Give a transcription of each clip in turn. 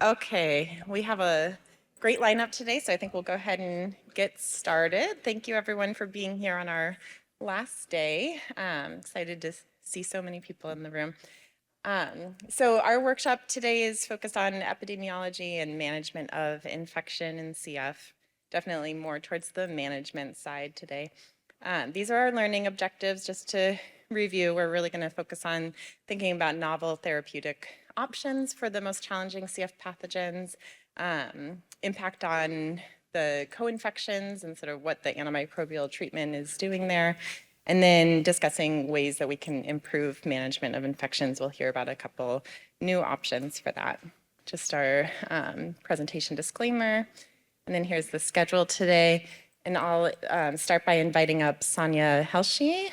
Okay, we have a great lineup today, so I think we'll go ahead and get started. Thank you everyone for being here on our last day. Excited to see so many people in the room. So our workshop today is focused on epidemiology and management of infection in CF, definitely more towards the management side today. These are our learning objectives. Just to review, we're really going to focus on thinking about novel therapeutic options for the most challenging CF pathogens, impact on the co-infections and sort of what the antimicrobial treatment is doing there, and then discussing ways that we can improve management of infections. We'll hear about a couple new options for that. Just our presentation disclaimer, and then here's the schedule today. And I'll start by inviting up Sonia Helshi,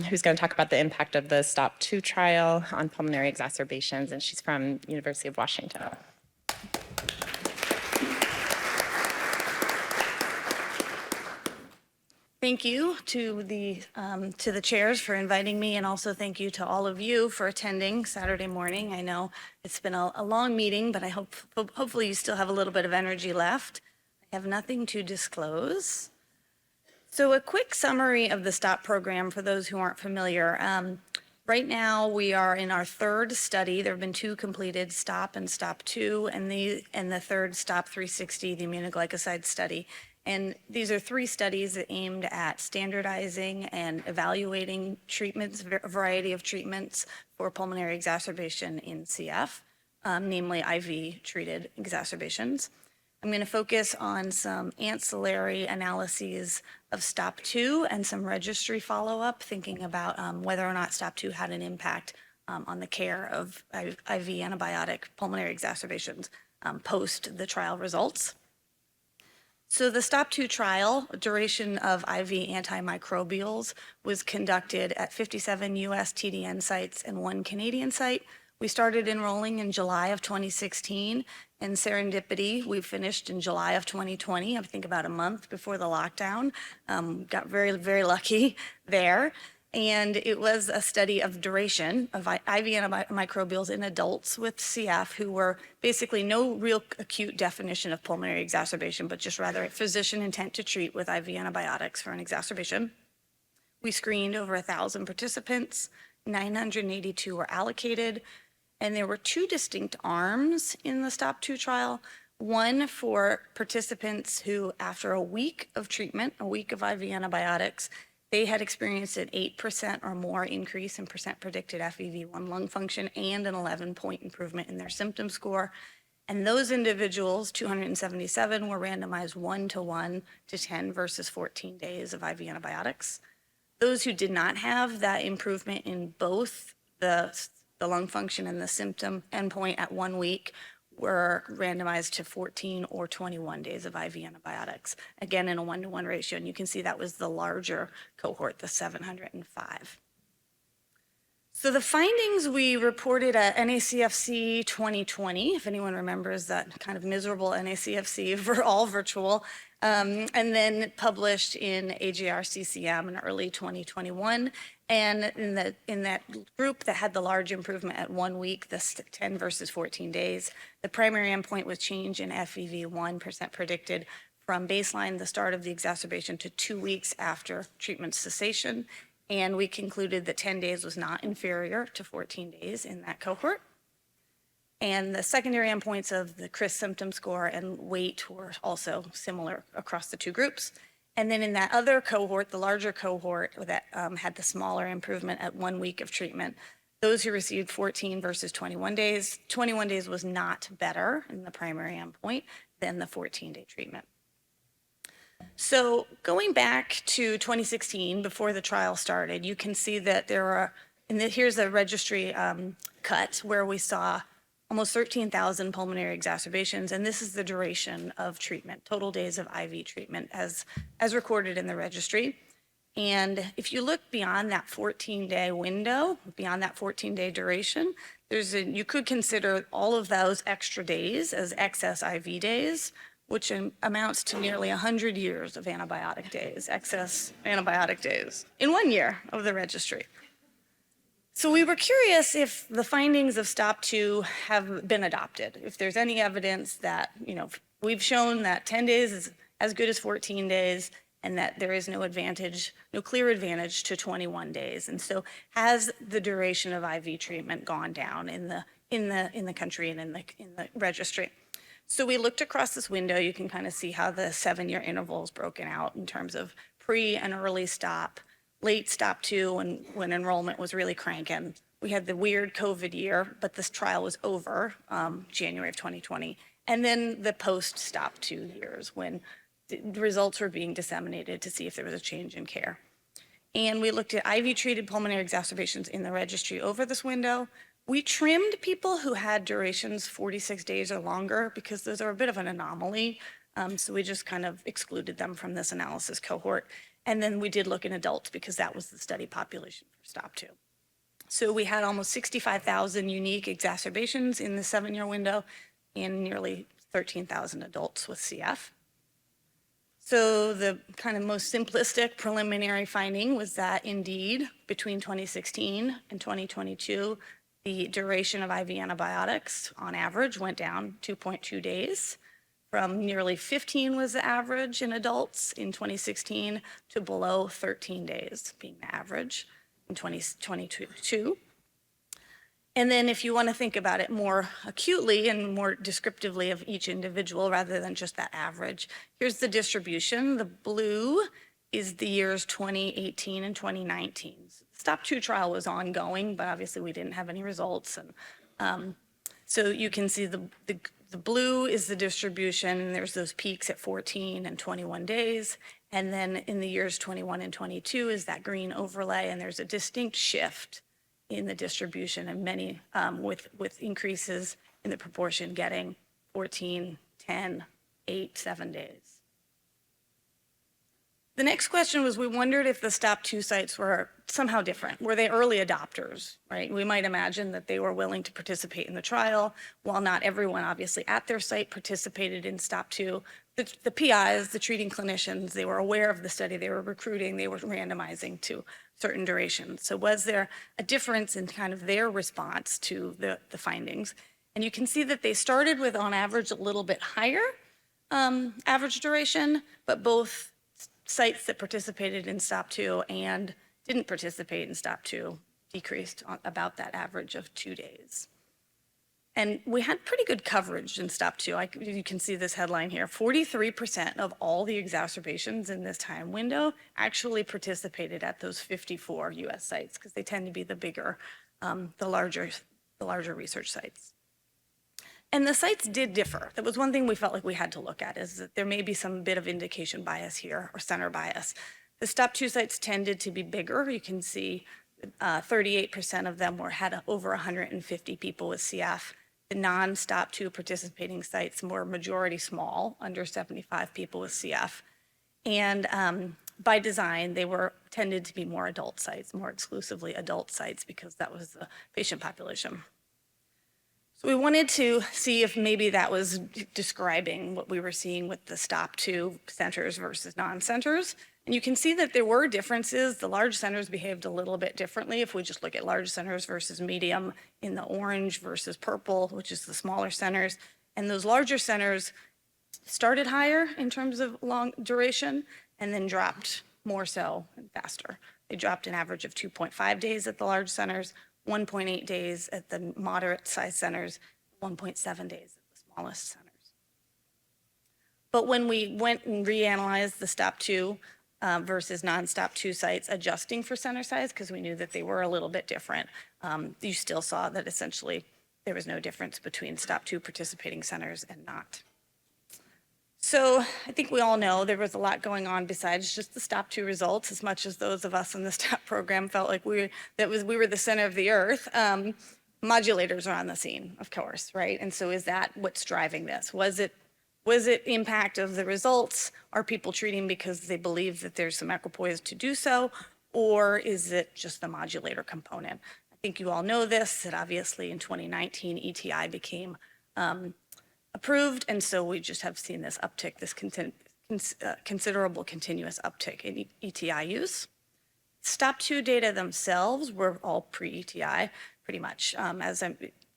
who's going to talk about the impact of the STOP-2 trial on pulmonary exacerbations, and she's from University of Washington. Thank you to the chairs for inviting me, and also thank you to all of you for attending Saturday morning. I know it's been a long meeting, but I hopefully you still have a little bit of energy left. I have nothing to disclose. So a quick summary of the STOP program for those who aren't familiar. Right now we are in our third study. There have been two completed, STOP and STOP-2, and the third STOP-360, the immunoglycoside study. And these are three studies aimed at standardizing and evaluating treatments, a variety of treatments for pulmonary exacerbation in CF, namely IV-treated exacerbations. I'm going to focus on some ancillary analyses of STOP-2 and some registry follow-up, thinking about whether or not STOP-2 had an impact on the care of IV antibiotic pulmonary exacerbations post the trial results. So the STOP-2 trial, duration of IV antimicrobials, was conducted at 57 US TDN sites and 1 Canadian site. We started enrolling in July of 2016, and serendipity, we finished in July of 2020, I think about a month before the lockdown. Got very, very lucky there. And it was a study of duration of IV antimicrobials in adults with CF who were basically no real acute definition of pulmonary exacerbation, but just rather a physician intent to treat with IV antibiotics for an exacerbation. We screened over 1,000 participants, 982 were allocated, and there were two distinct arms in the STOP-2 trial. One for participants who, after a week of treatment, a week of IV antibiotics, they had experienced an 8% or more increase in percent predicted FEV1 lung function and an 11-point improvement in their symptom score. And those individuals, 277, were randomized 1:1 to 10 versus 14 days of IV antibiotics. Those who did not have that improvement in both the lung function and the symptom endpoint at 1 week were randomized to 14 or 21 days of IV antibiotics, again in a 1:1 ratio, and you can see that was the larger cohort, the 705. So the findings we reported at NACFC 2020, if anyone remembers that kind of miserable NACFC for all virtual, and then published in AJR-CCM in early 2021. And in that group that had the large improvement at 1 week, the 10 versus 14 days, the primary endpoint was change in FEV1 percent predicted from baseline, the start of the exacerbation, to 2 weeks after treatment cessation. And we concluded that 10 days was not inferior to 14 days in that cohort. And the secondary endpoints of the CRIS symptom score and weight were also similar across the two groups. And then in that other cohort, the larger cohort that had the smaller improvement at 1 week of treatment, those who received 14 versus 21 days, 21 days was not better in the primary endpoint than the 14-day treatment. So going back to 2016, before the trial started, you can see that there are, and here's a registry cut where we saw almost 13,000 pulmonary exacerbations, and this is the duration of treatment, total days of IV treatment as recorded in the registry. And if you look beyond that 14-day window, beyond that 14-day duration, you could consider all of those extra days as excess IV days, which amounts to nearly 100 years of antibiotic days, excess antibiotic days, in 1 year of the registry. So we were curious if the findings of STOP2 have been adopted, if there's any evidence that, we've shown that 10 days is as good as 14 days and that there is no advantage, no clear advantage to 21 days. And so has the duration of IV treatment gone down in the country and in the registry? So we looked across this window. You can kind of see how the 7-year interval is broken out in terms of pre and early stop, late stop two when enrollment was really cranking. We had the weird COVID year, but this trial was over January of 2020. And then the post stop 2 years when the results were being disseminated to see if there was a change in care. And we looked at IV treated pulmonary exacerbations in the registry over this window. We trimmed people who had durations 46 days or longer because those are a bit of an anomaly. So we just kind of excluded them from this analysis cohort. And then we did look in adults because that was the study population for STOP2. So we had almost 65,000 unique exacerbations in the 7-year window and nearly 13,000 adults with CF. So the kind of most simplistic preliminary finding was that indeed, between 2016 and 2022, the duration of IV antibiotics on average went down 2.2 days. From nearly 15 was the average in adults in 2016 to below 13 days being the average in 2022. And then if you want to think about it more acutely and more descriptively of each individual rather than just that average, here's the distribution. The blue is the years 2018 and 2019. The STOP2 trial was ongoing, but obviously we didn't have any results. And so you can see the blue is the distribution, and there's those peaks at 14 and 21 days. And then in the years 21 and 22 is that green overlay, and there's a distinct shift in the distribution, and many with increases in the proportion getting 14, 10, 8, 7 days. The next question was, we wondered if the STOP2 sites were somehow different. Were they early adopters, right? We might imagine that they were willing to participate in the trial, while not everyone obviously at their site participated in STOP2. The PIs, the treating clinicians, they were aware of the study, they were recruiting, they were randomizing to certain durations. So was there a difference in kind of their response to the findings? And you can see that they started with, on average, a little bit higher average duration, but both sites that participated in STOP2 and didn't participate in STOP2 decreased on about that average of 2 days. And we had pretty good coverage in STOP2. You can see this headline here. 43% of all the exacerbations in this time window actually participated at those 54 US sites, because they tend to be the bigger, the larger research sites. And the sites did differ. That was one thing we felt like we had to look at, is that there may be some bit of indication bias here, or center bias. The STOP2 sites tended to be bigger. You can see 38% of them had over 150 people with CF. The non-STOP2 participating sites were majority small, under 75 people with CF. And by design, they tended to be more adult sites, more exclusively adult sites, because that was the patient population. So we wanted to see if maybe that was describing what we were seeing with the STOP2 centers versus non-centers. And you can see that there were differences. The large centers behaved a little bit differently. If we just look at large centers versus medium in the orange versus purple, which is the smaller centers. And those larger centers started higher in terms of long duration and then dropped more so and faster. They dropped an average of 2.5 days at the large centers, 1.8 days at the moderate size centers, 1.7 days at the smallest centers. But when we went and reanalyzed the STOP2 versus non-STOP2 sites, adjusting for center size, because we knew that they were a little bit different, you still saw that essentially there was no difference between STOP2 participating centers and not. So I think we all know there was a lot going on besides just the STOP2 results, as much as those of us in the STOP program felt like we were the center of the earth. Modulators are on the scene, of course, right? And so is that what's driving this? Was it impact of the results? Are people treating because they believe that there's some equipoise to do so? Or is it just the modulator component? I think you all know this, that obviously in 2019, ETI became approved, and so we just have seen this uptick, this considerable continuous uptick in ETI use. STOP2 data themselves were all pre-ETI, pretty much.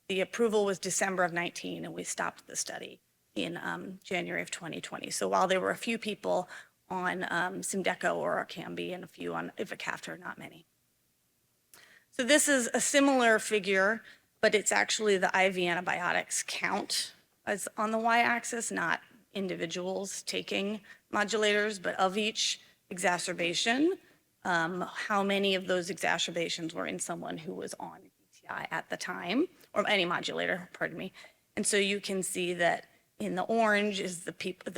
The approval was December of 19, and we stopped the study in January of 2020. So while there were a few people on Symdeko or Orkambi and a few on ivacaftor, not many. So this is a similar figure, but it's actually the IV antibiotics count as on the y-axis, not individuals taking modulators, but of each exacerbation, how many of those exacerbations were in someone who was on ETI at the time, or any modulator, pardon me. And so you can see that in the orange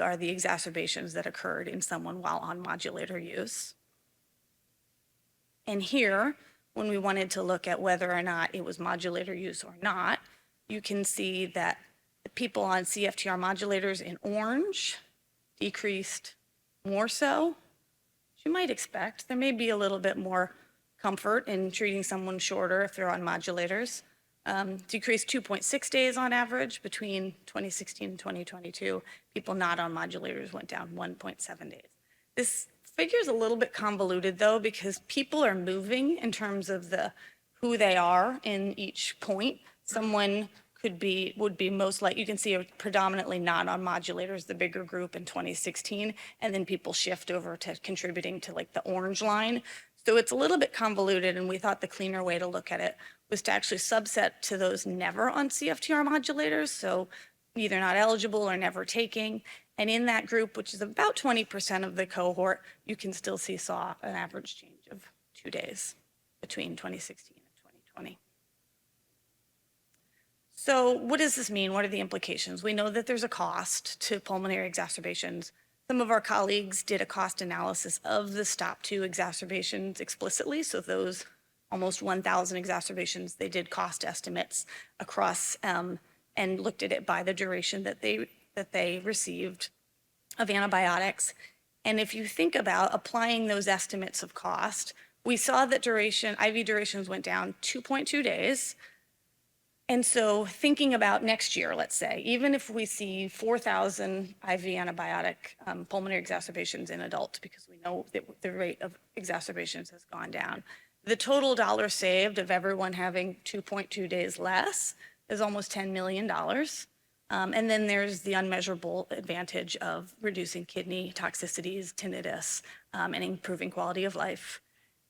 are the exacerbations that occurred in someone while on modulator use. And here, when we wanted to look at whether or not it was modulator use or not, you can see that the people on CFTR modulators in orange decreased more so. As you might expect, there may be a little bit more comfort in treating someone shorter if they're on modulators. Decreased 2.6 days on average between 2016 and 2022. People not on modulators went down 1.7 days. This figure is a little bit convoluted though, because people are moving in terms of who they are in each point. Someone would be most likely, you can see predominantly not on modulators, the bigger group in 2016, and then people shift over to contributing to like the orange line. So it's a little bit convoluted, and we thought the cleaner way to look at it was to actually subset to those never on CFTR modulators, so either not eligible or never taking. And in that group, which is about 20% of the cohort, you can still saw an average change of 2 days between 2016 and 2020. So what does this mean? What are the implications? We know that there's a cost to pulmonary exacerbations. Some of our colleagues did a cost analysis of the STOP2 exacerbations explicitly. So those almost 1,000 exacerbations, they did cost estimates across and looked at it by the duration that they received of antibiotics. And if you think about applying those estimates of cost, we saw that IV durations went down 2.2 days. And so thinking about next year, let's say, even if we see 4,000 IV antibiotic pulmonary exacerbations in adults, because we know that the rate of exacerbations has gone down, the total dollar saved of everyone having 2.2 days less is almost $10 million. And then there's the unmeasurable advantage of reducing kidney toxicities, tinnitus, and improving quality of life.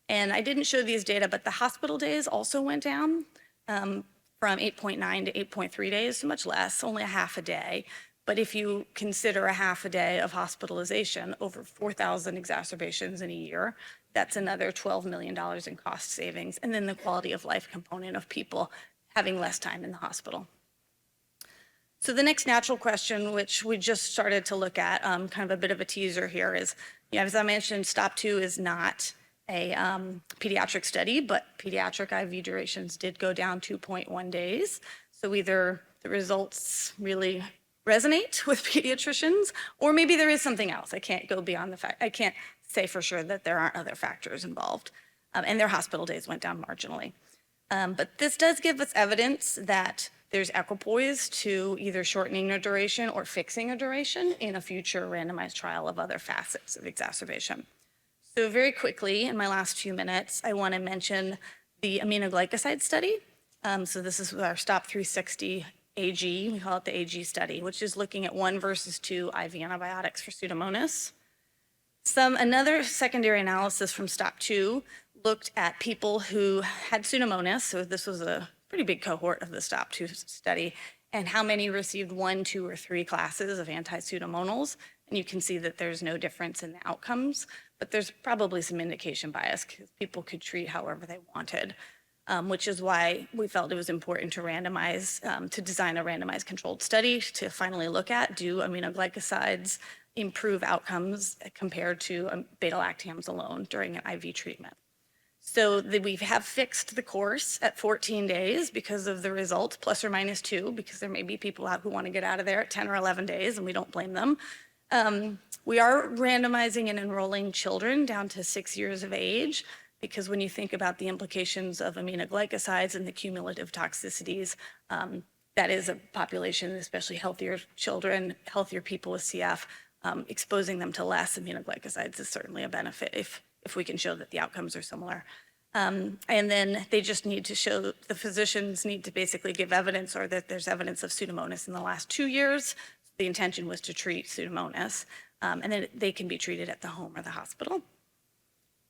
And I didn't show these data, but the hospital days also went down from 8.9 to 8.3 days, so much less, only a half a day. But if you consider a half a day of hospitalization over 4,000 exacerbations in a year, that's another $12 million in cost savings. And then the quality of life component of people having less time in the hospital. So the next natural question, which we just started to look at, kind of a bit of a teaser here, is, as I mentioned, STOP2 is not a pediatric study, but pediatric IV durations did go down 2.1 days. So either the results really resonate with pediatricians, or maybe there is something else. I can't go beyond the fact, I can't say for sure that there aren't other factors involved. And their hospital days went down marginally. But this does give us evidence that there's equipoise to either shortening a duration or fixing a duration in a future randomized trial of other facets of exacerbation. So very quickly, in my last few minutes, I want to mention the aminoglycoside study. So this is our Stop 360 AG, we call it the AG study, which is looking at 1 versus 2 IV antibiotics for Pseudomonas. Another secondary analysis from STOP2 looked at people who had Pseudomonas, so this was a pretty big cohort of the STOP2 study, and how many received 1, 2, or 3 classes of anti-Pseudomonals. And you can see that there's no difference in the outcomes, but there's probably some indication bias because people could treat however they wanted, which is why we felt it was important to to design a randomized controlled study to finally look at, do aminoglycosides improve outcomes compared to beta-lactams alone during an IV treatment. So we have fixed the course at 14 days because of the results, plus or minus 2, because there may be people out who want to get out of there at 10 or 11 days, and we don't blame them. We are randomizing and enrolling children down to 6 years of age, because when you think about the implications of aminoglycosides and the cumulative toxicities, that is a population, especially healthier children, healthier people with CF, exposing them to less aminoglycosides is certainly a benefit if we can show that the outcomes are similar. And then they just need to show, the physicians need to basically give evidence or that there's evidence of Pseudomonas in the last 2 years. The intention was to treat Pseudomonas, and then they can be treated at the home or the hospital.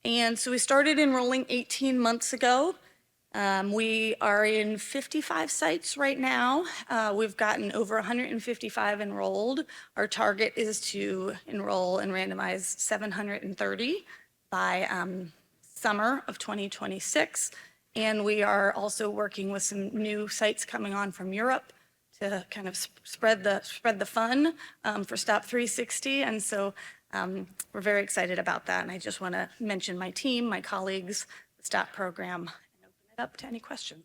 And so we started enrolling 18 months ago. We are in 55 sites right now. We've gotten over 155 enrolled. Our target is to enroll and randomize 730 by summer of 2026. And we are also working with some new sites coming on from Europe to kind of spread the fun for Stop 360. And so we're very excited about that. And I just want to mention my team, my colleagues, the STOP program, and open it up to any questions.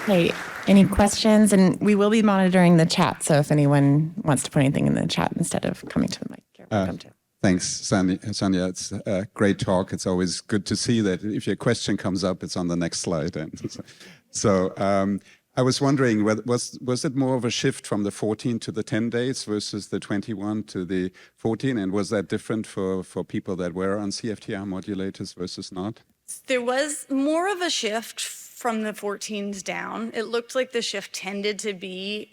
Okay, any questions? And we will be monitoring the chat, so if anyone wants to put anything in the chat instead of coming to the mic, you're welcome to. Thanks, Sonia. It's a great talk. It's always good to see that if your question comes up, it's on the next slide. And so I was wondering, was it more of a shift from the 14 to the 10 days versus the 21 to the 14? And was that different for people that were on CFTR modulators versus not? There was more of a shift from the 14s down. It looked like the shift tended to be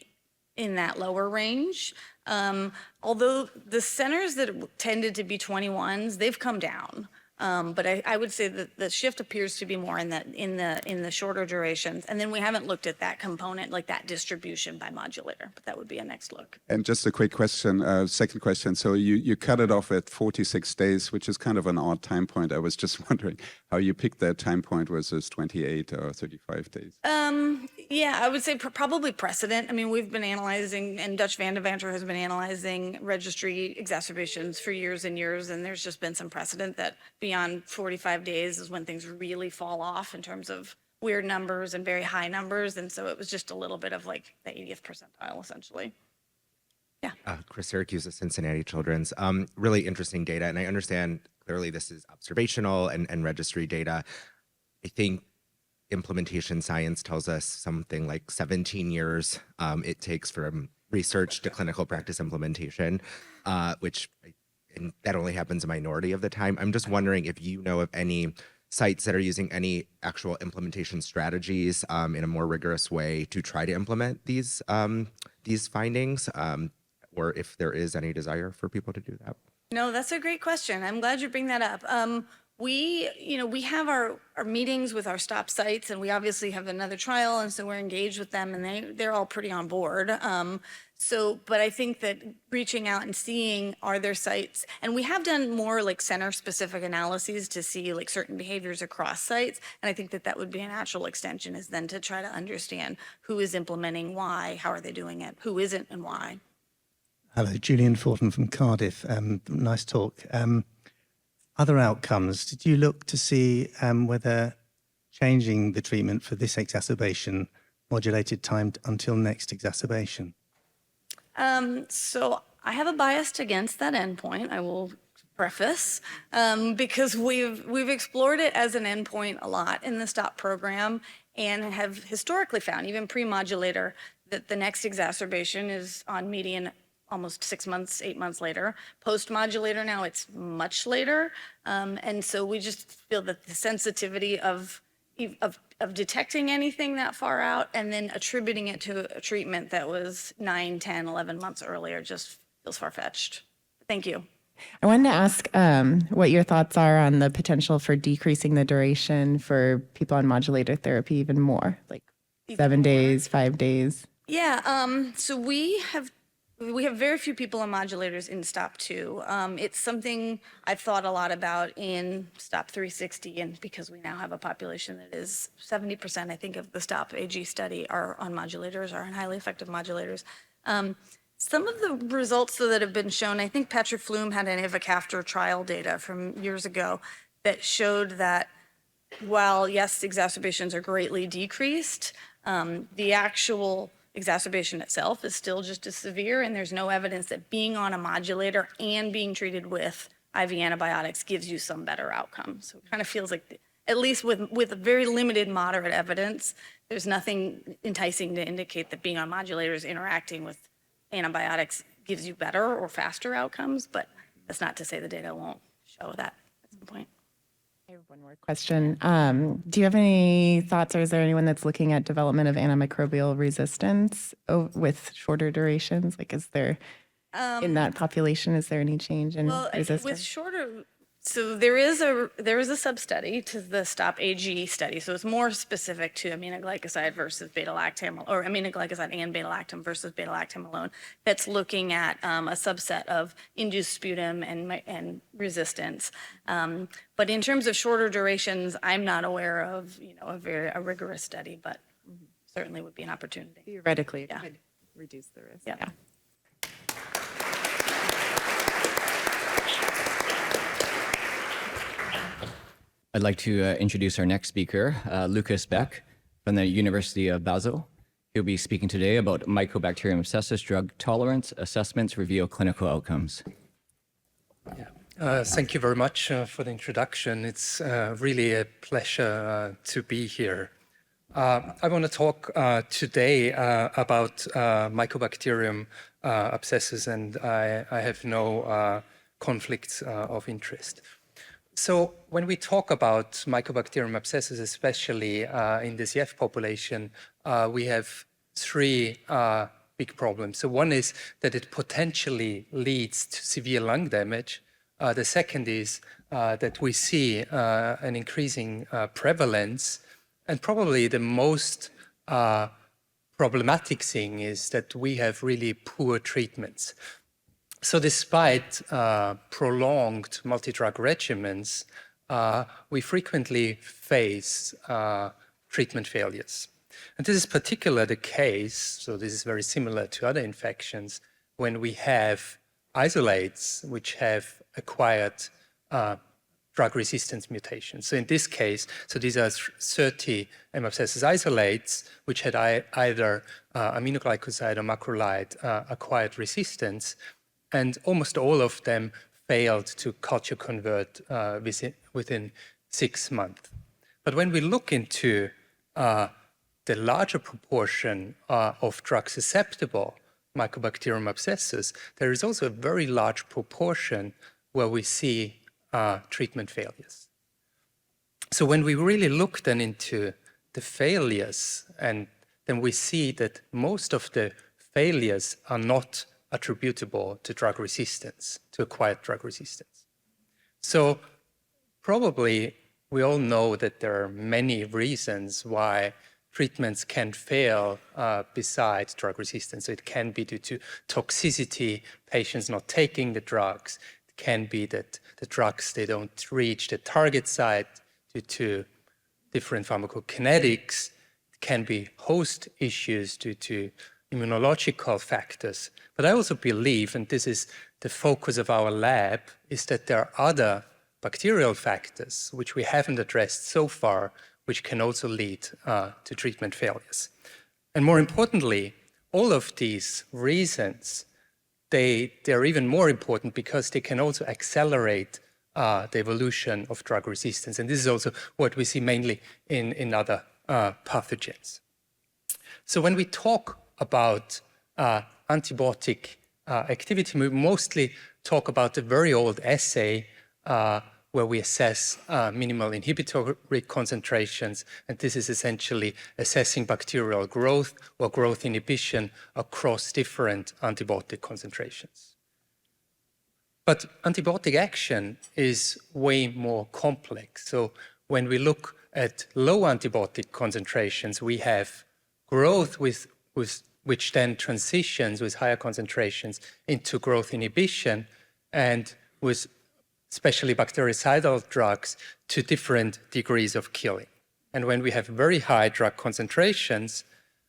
in that lower range. Although the centers that tended to be 21s, they've come down. But I would say that the shift appears to be more in the shorter durations. And then we haven't looked at that component, like that distribution by modulator, but that would be a next look. And just a quick question, second question. So you cut it off at 46 days, which is kind of an odd time point. I was just wondering how you picked that time point versus 28 or 35 days. Yeah, I would say probably precedent. I mean, we've been analyzing, and Dutch Van de Vanter has been analyzing registry exacerbations for years and years, and there's just been some precedent that beyond 45 days is when things really fall off in terms of weird numbers and very high numbers, and so it was just a little bit of like the 80th percentile, essentially. Yeah. Chris Syracuse of Cincinnati Children's. Really interesting data, and I understand clearly this is observational and registry data. I think implementation science tells us something like 17 years it takes from research to clinical practice implementation, and that only happens a minority of the time. I'm just wondering if you know of any sites that are using any actual implementation strategies in a more rigorous way to try to implement these findings, or if there is any desire for people to do that. No, that's a great question. I'm glad you bring that up. We have our meetings with our STOP sites, and we obviously have another trial, and so we're engaged with them, and they're all pretty on board. But I think that reaching out and seeing, are there sites, and we have done more like center-specific analyses to see like certain behaviors across sites, and I think that would be a natural extension, is then to try to understand who is implementing, why, how are they doing it, who isn't, and why. Hello, Julian Fortin from Cardiff. Nice talk. Other outcomes, did you look to see whether changing the treatment for this exacerbation modulated time until next exacerbation? So I have a bias against that endpoint, I will preface, because we've explored it as an endpoint a lot in the STOP program and have historically found, even pre-modulator, that the next exacerbation is on median almost 6 months, 8 months later. Post-modulator now, it's much later. And so we just feel that the sensitivity of detecting anything that far out and then attributing it to a treatment that was 9, 10, 11 months earlier just feels far-fetched. Thank you. I wanted to ask what your thoughts are on the potential for decreasing the duration for people on modulator therapy even more, like 7 days, 5 days. Yeah, so we have very few people on modulators in STOP 2. It's something I've thought a lot about in STOP 360, and because we now have a population that is 70%, I think, of the STOP AG study are on modulators, are on highly effective modulators. Some of the results that have been shown, I think Patrick Flume had an ivacaftor trial data from years ago that showed that while, yes, exacerbations are greatly decreased, the actual exacerbation itself is still just as severe, and there's no evidence that being on a modulator and being treated with IV antibiotics gives you some better outcome. So it kind of feels like, at least with very limited moderate evidence, there's nothing enticing to indicate that being on modulators interacting with antibiotics gives you better or faster outcomes, but that's not to say the data won't show that at some point. I have one more question. Do you have any thoughts, or is there anyone that's looking at development of antimicrobial resistance with shorter durations? Like, is there, in that population, is there any change in Well, with resistance? shorter, so there is a sub-study to the STOP AG study. So it's more specific to aminoglycoside versus beta-lactam, or aminoglycoside and beta-lactam versus beta-lactam alone. That's looking at a subset of induced sputum and resistance. But in terms of shorter durations, I'm not aware of a rigorous study, but certainly would be an opportunity. Theoretically, it Yeah. could reduce the risk. Yeah. I'd like to introduce our next speaker, Lucas Beck from the University of Basel. He'll be speaking today about Mycobacterium abscessus drug tolerance assessments reveal clinical outcomes. Thank you very much for the introduction. It's really a pleasure to be here. I want to talk today about Mycobacterium abscessus, and I have no conflicts of interest. So when we talk about Mycobacterium abscessus, especially in the CF population, we have three big problems. So one is that it potentially leads to severe lung damage. The second is that we see an increasing prevalence. And probably the most problematic thing is that we have really poor treatments. So despite prolonged multi-drug regimens, we frequently face treatment failures. And this is particularly the case, so this is very similar to other infections, when we have isolates which have acquired drug resistance mutations. So in this case, so these are 30 M. abscessus isolates which had either aminoglycoside or macrolide acquired resistance, and almost all of them failed to culture convert within 6 months. But when we look into the larger proportion of drug-susceptible Mycobacterium abscessus, there is also a very large proportion where we see treatment failures. So when we really look then into the failures, and then we see that most of the failures are not attributable to drug resistance, to acquired drug resistance. So probably we all know that there are many reasons why treatments can fail besides drug resistance. So it can be due to toxicity, patients not taking the drugs. It can be that the drugs, they don't reach the target site due to different pharmacokinetics. It can be host issues due to immunological factors. But I also believe, and this is the focus of our lab, is that there are other bacterial factors which we haven't addressed so far, which can also lead to treatment failures. And more importantly, all of these reasons, they're even more important because they can also accelerate the evolution of drug resistance. And this is also what we see mainly in other pathogens. So when we talk about antibiotic activity, we mostly talk about a very old assay where we assess minimal inhibitory concentrations, and this is essentially assessing bacterial growth or growth inhibition across different antibiotic concentrations. But antibiotic action is way more complex. So when we look at low antibiotic concentrations, we have growth which then transitions with higher concentrations into growth inhibition, and with especially bactericidal drugs, to different degrees of killing. And when we have very high drug concentrations,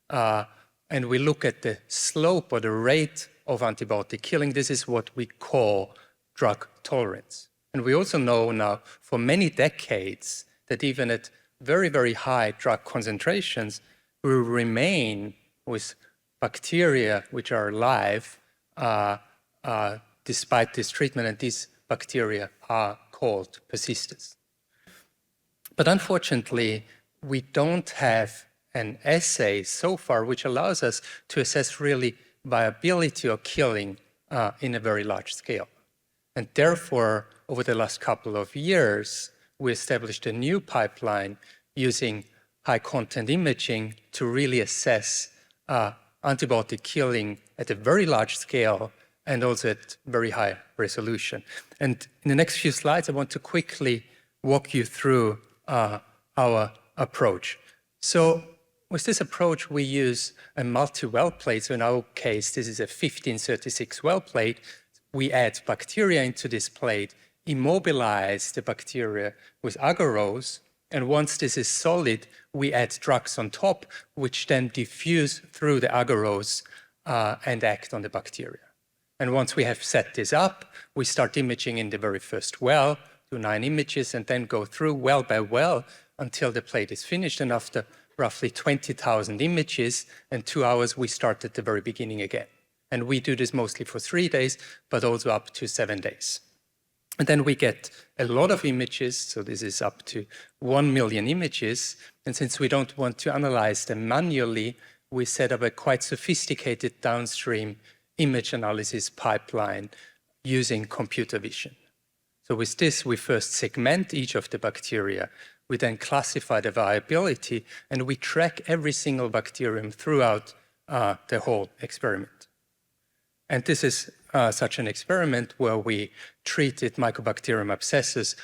and we look at the slope or the rate of antibiotic killing, this is what we call drug tolerance. And we also know now for many decades that even at very, very high drug concentrations, we remain with bacteria which are alive despite this treatment, and these bacteria are called persisters. But unfortunately, we don't have an assay so far which allows us to assess really viability or killing in a very large scale. And therefore, over the last couple of years, we established a new pipeline using high-content imaging to really assess antibiotic killing at a very large scale and also at very high resolution. And in the next few slides, I want to quickly walk you through our approach. So with this approach, we use a multi-well plate. So in our case, this is a 1536 well plate. We add bacteria into this plate, immobilize the bacteria with agarose, and once this is solid, we add drugs on top, which then diffuse through the agarose and act on the bacteria. And once we have set this up, we start imaging in the very first well, do 9 images, and then go through well by well until the plate is finished. And after roughly 20,000 images and 2 hours, we start at the very beginning again. And we do this mostly for 3 days, but also up to 7 days. And then we get a lot of images, so this is up to 1 million images. And since we don't want to analyze them manually, we set up a quite sophisticated downstream image analysis pipeline using computer vision. So with this, we first segment each of the bacteria. We then classify the viability, and we track every single bacterium throughout the whole experiment. And this is such an experiment where we treated Mycobacterium abscessus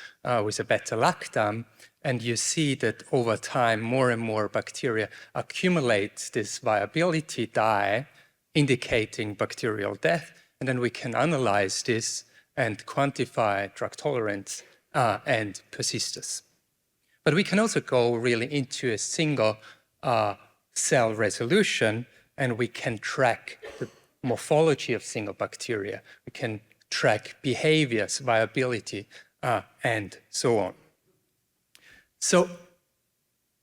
with a beta-lactam, and you see that over time, more and more bacteria accumulate this viability dye, indicating bacterial death, and then we can analyze this and quantify drug tolerance and persistence. But we can also go really into a single cell resolution, and we can track the morphology of single bacteria. We can track behaviors, viability, and so on. So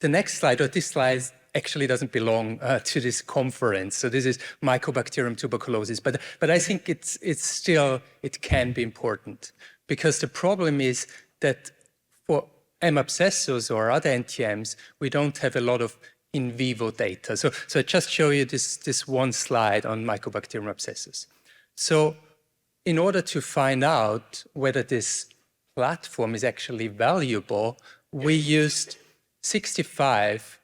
the next slide, or this slide, actually doesn't belong to this conference. So this is Mycobacterium tuberculosis, but I think it can be important, because the problem is that for M. abscessus or other NTMs, we don't have a lot of in vivo data. So I just show you this one slide on Mycobacterium abscessus. So in order to find out whether this platform is actually valuable, we used 65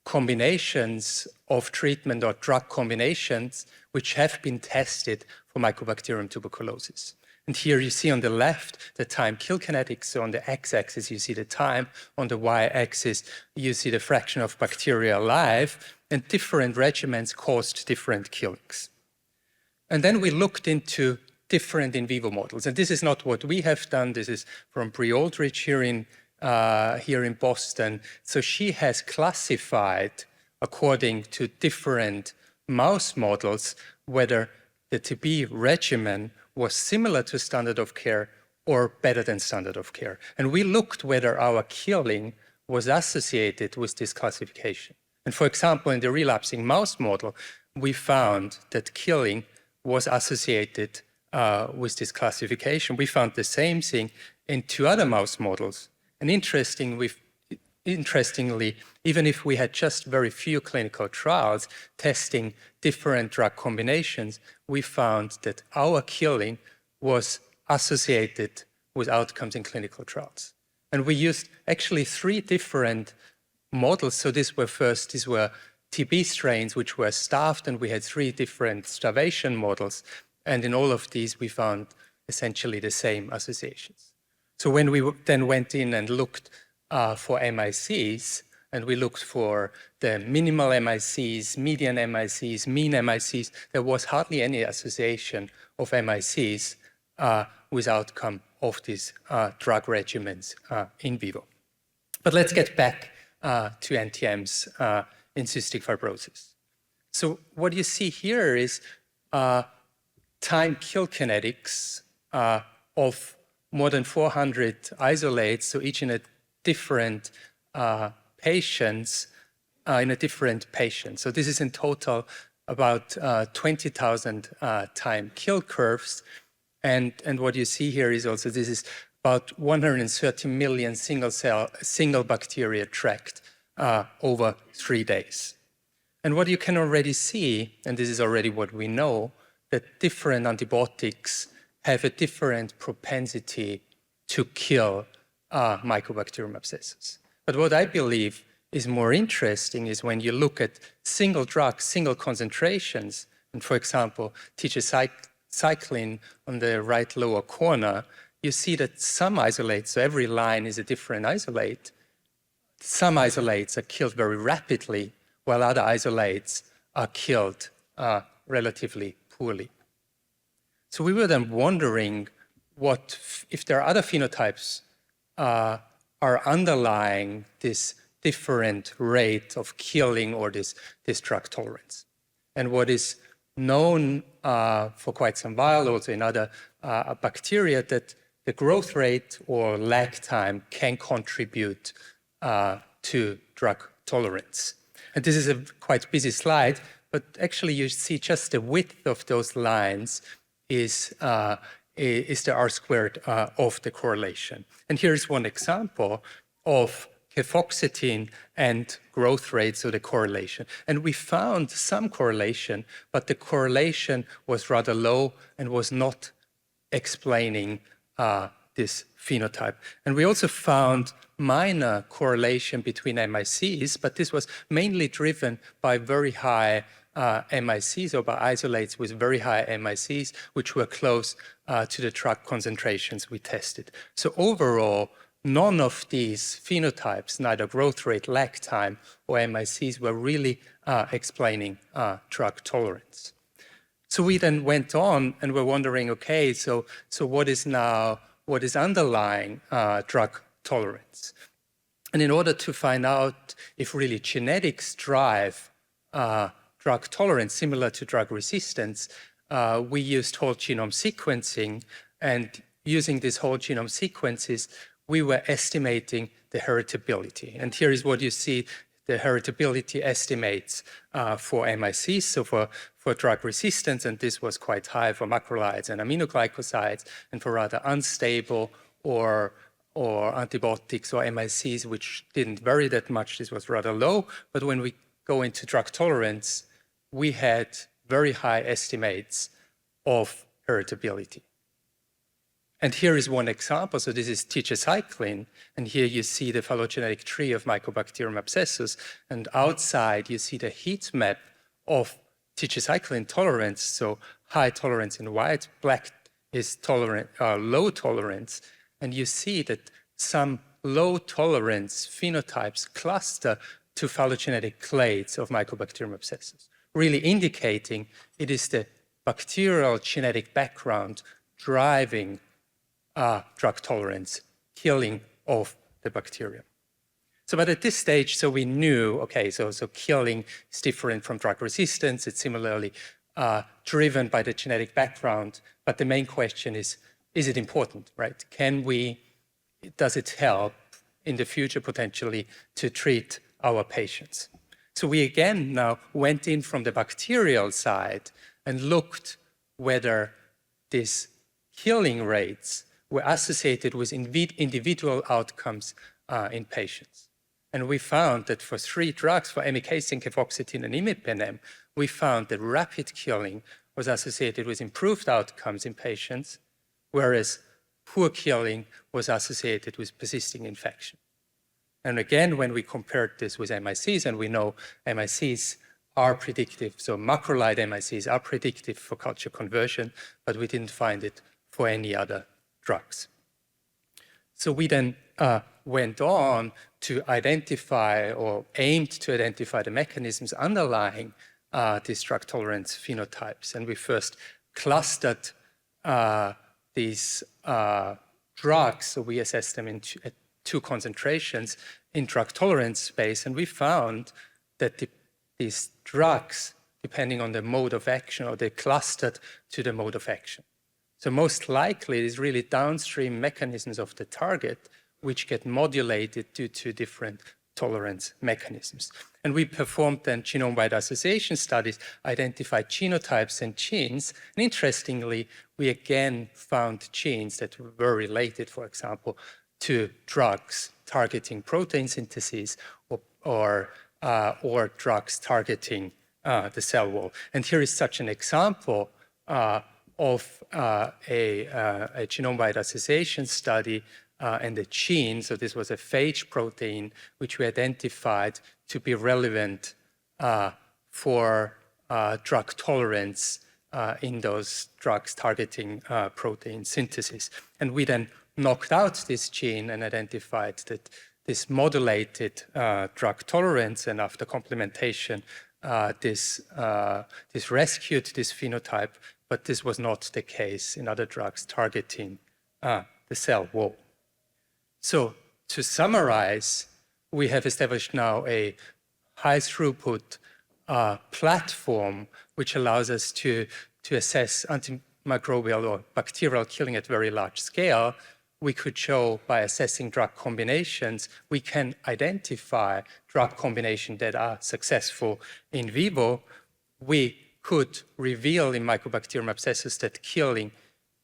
combinations of treatment or drug combinations which have been tested for Mycobacterium tuberculosis. And here you see on the left the time kill kinetics. So on the x-axis you see the time, on the y-axis you see the fraction of bacteria alive, and different regimens caused different killings. And then we looked into different in vivo models. And this is not what we have done. This is from Brie Aldrich here in Boston. So she has classified, according to different mouse models, whether the TB regimen was similar to standard of care or better than standard of care. And we looked whether our killing was associated with this classification. And for example, in the relapsing mouse model, we found that killing was associated with this classification. We found the same thing in 2 other mouse models. And interestingly, even if we had just very few clinical trials testing different drug combinations, we found that our killing was associated with outcomes in clinical trials. And we used actually 3 different models. So these were TB strains which were starved, and we had 3 different starvation models. And in all of these, we found essentially the same associations. So when we then went in and looked for MICs, and we looked for the minimal MICs, median MICs, mean MICs, there was hardly any association of MICs with outcome of these drug regimens in vivo. But let's get back to NTMs in cystic fibrosis. So what you see here is time kill kinetics of more than 400 isolates, so each in a different patients, in a different patient. So this is in total about 20,000 time kill curves. And what you see here is also, this is about 130 million single bacteria tracked over 3 days. And what you can already see, and this is already what we know, that different antibiotics have a different propensity to kill Mycobacterium abscessus. But what I believe is more interesting is when you look at single drugs, single concentrations, and for example, tetracycline on the right lower corner, you see that some isolates, so every line is a different isolate, some isolates are killed very rapidly, while other isolates are killed relatively poorly. So we were then wondering what if there are other phenotypes are underlying this different rate of killing or this drug tolerance. And what is known for quite some while, also in other bacteria, that the growth rate or lag time can contribute to drug tolerance. And this is a quite busy slide, but actually you see just the width of those lines is the R squared of the correlation. And here's one example of cefoxitin and growth rate, so the correlation. And we found some correlation, but the correlation was rather low and was not explaining this phenotype. And we also found minor correlation between MICs, but this was mainly driven by very high MICs, or by isolates with very high MICs, which were close to the drug concentrations we tested. So overall, none of these phenotypes, neither growth rate, lag time, or MICs, were really explaining drug tolerance. So we then went on and were wondering, okay, so what is underlying drug tolerance? And in order to find out if really genetics drive drug tolerance, similar to drug resistance, we used whole genome sequencing, and using these whole genome sequences, we were estimating the heritability. And here is what you see, the heritability estimates for MICs, so for drug resistance, and this was quite high for macrolides and aminoglycosides, and for rather unstable or antibiotics or MICs, which didn't vary that much, this was rather low. But when we go into drug tolerance, we had very high estimates of heritability. And here is one example. So this is tetracycline, and here you see the phylogenetic tree of Mycobacterium abscessus, and outside you see the heat map of tetracycline tolerance, so high tolerance in white, black is low tolerance, and you see that some low tolerance phenotypes cluster to phylogenetic clades of Mycobacterium abscessus, really indicating it is the bacterial genetic background driving drug tolerance, killing of the bacterium. So, but at this stage, so we knew, okay, so killing is different from drug resistance. It's similarly driven by the genetic background. But the main question is it important, right? Does it help in the future potentially to treat our patients? So we again now went in from the bacterial side and looked whether these killing rates were associated with individual outcomes in patients. And we found that for 3 drugs, for amikacin, cefoxitin, and imipenem, we found that rapid killing was associated with improved outcomes in patients, whereas poor killing was associated with persisting infection. And again, when we compared this with MICs, and we know MICs are predictive, so macrolide MICs are predictive for culture conversion, but we didn't find it for any other drugs. So we then went on to identify, or aimed to identify, the mechanisms underlying these drug tolerance phenotypes. And we first clustered these drugs, so we assessed them at 2 concentrations in drug tolerance space, and we found that these drugs, depending on the mode of action, or they clustered to the mode of action. So most likely it is really downstream mechanisms of the target which get modulated due to different tolerance mechanisms. And we performed then genome-wide association studies, identified genotypes and genes. And interestingly, we again found genes that were related, for example, to drugs targeting protein synthesis or drugs targeting the cell wall. And here is such an example of a genome-wide association study and a gene. So this was a phage protein, which we identified to be relevant for drug tolerance in those drugs targeting protein synthesis. And we then knocked out this gene and identified that this modulated drug tolerance, and after complementation, this rescued this phenotype, but this was not the case in other drugs targeting the cell wall. So to summarize, we have established now a high throughput platform which allows us to assess antimicrobial or bacterial killing at very large scale. We could show by assessing drug combinations, we can identify drug combinations that are successful in vivo. We could reveal in Mycobacterium abscessus that killing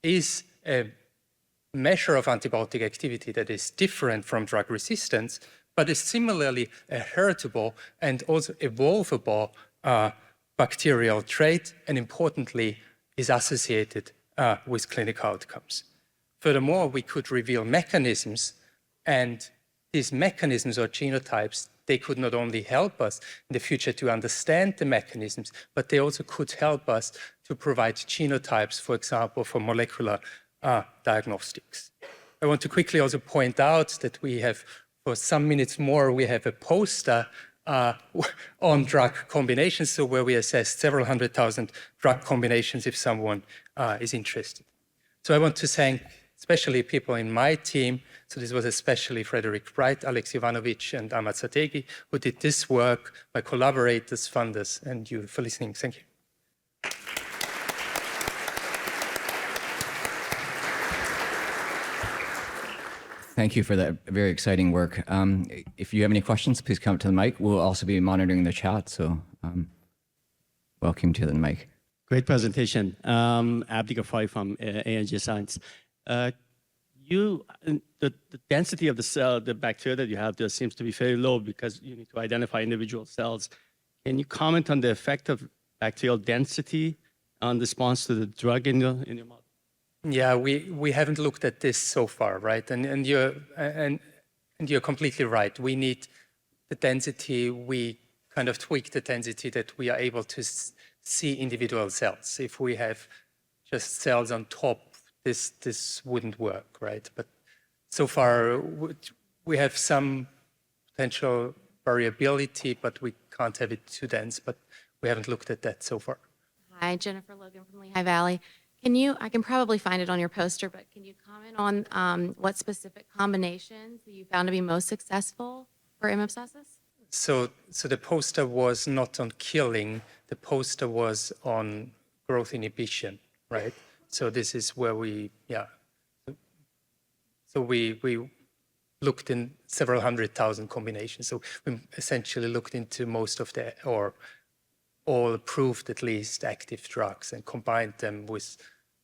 is a measure of antibiotic activity that is different from drug resistance, but is similarly a heritable and also evolvable bacterial trait, and importantly, is associated with clinical outcomes. Furthermore, we could reveal mechanisms, and these mechanisms or genotypes, they could not only help us in the future to understand the mechanisms, but they also could help us to provide genotypes, for example, for molecular diagnostics. I want to quickly also point out that we have, for some minutes more, we have a poster on drug combinations, so where we assess several 100,000 drug combinations if someone is interested. So I want to thank especially people in my team. So this was especially Frederick Bright, Alex Ivanovic, and Ahmad Sategi, who did this work, my collaborators, funders, and you for listening. Thank you. Thank you for that very exciting work. If you have any questions, please come up to the mic. We'll also be monitoring the chat, so welcome to the mic. Great presentation. Abdi Ghaffari from ANG Science. The density of the cell, the bacteria that you have there seems to be very low because you need to identify individual cells. Can you comment on the effect of bacterial density on response to the drug in your model? Yeah, we haven't looked at this so far, right? And you're completely right. We need the density. We kind of tweak the density that we are able to see individual cells. If we have just cells on top, this wouldn't work, right? But so far, we have some potential variability, but we can't have it too dense. But we haven't looked at that so far. Hi, Jennifer Logan from Lehigh Valley. I can probably find it on your poster, but can you comment on what specific combinations that you found to be most successful for M. abscessus? So the poster was not on killing. The poster was on growth inhibition, right? So this is where we looked in several 100,000 combinations. So we essentially looked into most of or all approved at least active drugs and combined them with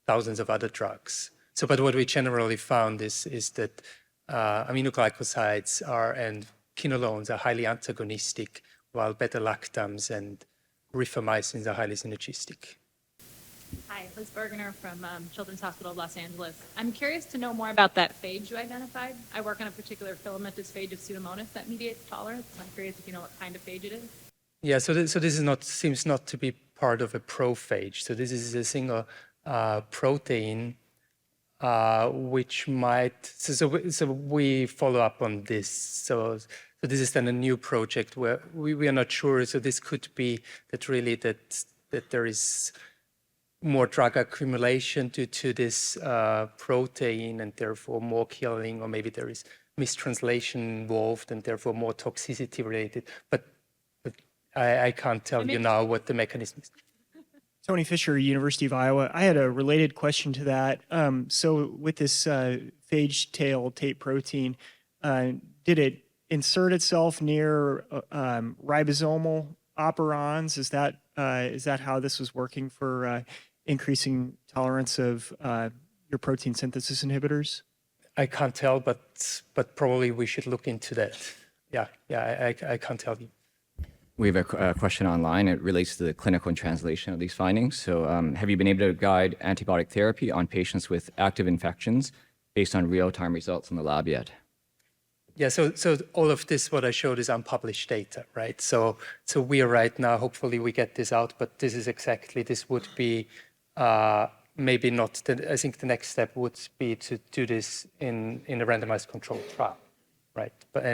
thousands of other drugs. So, but what we generally found is that aminoglycosides and quinolones are highly antagonistic, while beta-lactams and rifamycins are highly synergistic. Hi, Liz Bergener from Children's Hospital of Los Angeles. I'm curious to know more about that phage you identified. I work on a particular filamentous phage of Pseudomonas that mediates tolerance. I'm curious if you know what kind of phage it is. Yeah, so this seems not to be part of a prophage. So this is a single protein which might. So we follow up on this. So this is then a new project where we are not sure. So this could be that there is more drug accumulation due to this protein and therefore more killing, or maybe there is mistranslation involved and therefore more toxicity related. But I can't tell you now what the mechanism is. Tony Fisher, University of Iowa. I had a related question to that. So with this phage tail tape protein, did it insert itself near ribosomal operons? Is that how this was working for increasing tolerance of your protein synthesis inhibitors? I can't tell, but probably we should look into that. Yeah, I can't tell you. We have a question online. It relates to the clinical and translation of these findings. So have you been able to guide antibiotic therapy on patients with active infections based on real-time results in the lab yet? Yeah, so all of this, what I showed, is unpublished data, right? So we are right now, hopefully we get this out, but this is exactly, this would be maybe not, I think the next step would be to do this in a randomized controlled trial, right? But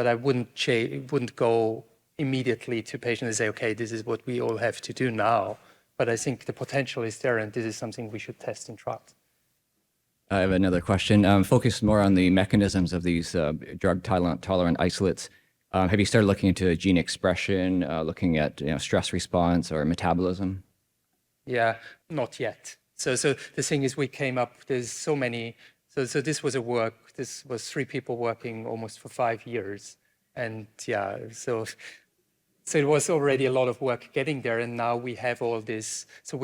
I wouldn't go immediately to patients and say, okay, this is what we all have to do now. But I think the potential is there, and this is something we should test in trials. I have another question. Focused more on the mechanisms of these drug-tolerant isolates. Have you started looking into gene expression, looking at stress response or metabolism? Yeah, not yet. So the thing is, we came up, there's so many, so this was this was 3 people working almost for 5 years. And yeah, so it was already a lot of work getting there, and now we have all this. So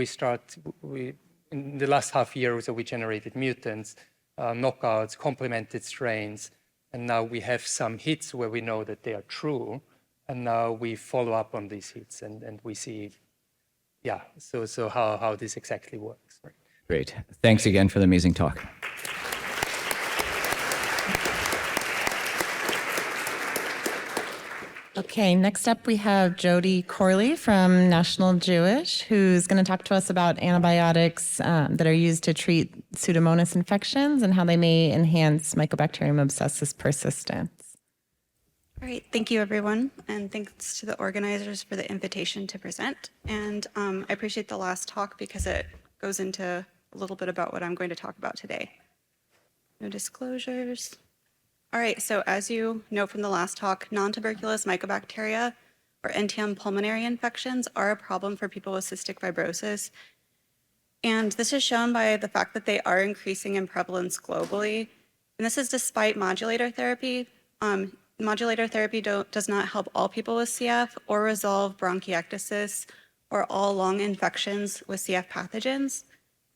in the last half year, so we generated mutants, knockouts, complemented strains, and now we have some hits where we know that they are true, and now we follow up on these hits, and we see, yeah, so how this exactly works. Right? Great. Thanks again for the amazing talk. Okay, next up we have Jody Corley from National Jewish, who's going to talk to us about antibiotics that are used to treat Pseudomonas infections and how they may enhance Mycobacterium abscessus persistence. All right, thank you everyone, and thanks to the organizers for the invitation to present. And I appreciate the last talk because it goes into a little bit about what I'm going to talk about today. No disclosures. All right, so as you know from the last talk, non-tuberculous mycobacteria, or NTM pulmonary infections, are a problem for people with cystic fibrosis. And this is shown by the fact that they are increasing in prevalence globally. And this is despite modulator therapy. Modulator therapy does not help all people with CF or resolve bronchiectasis or all lung infections with CF pathogens.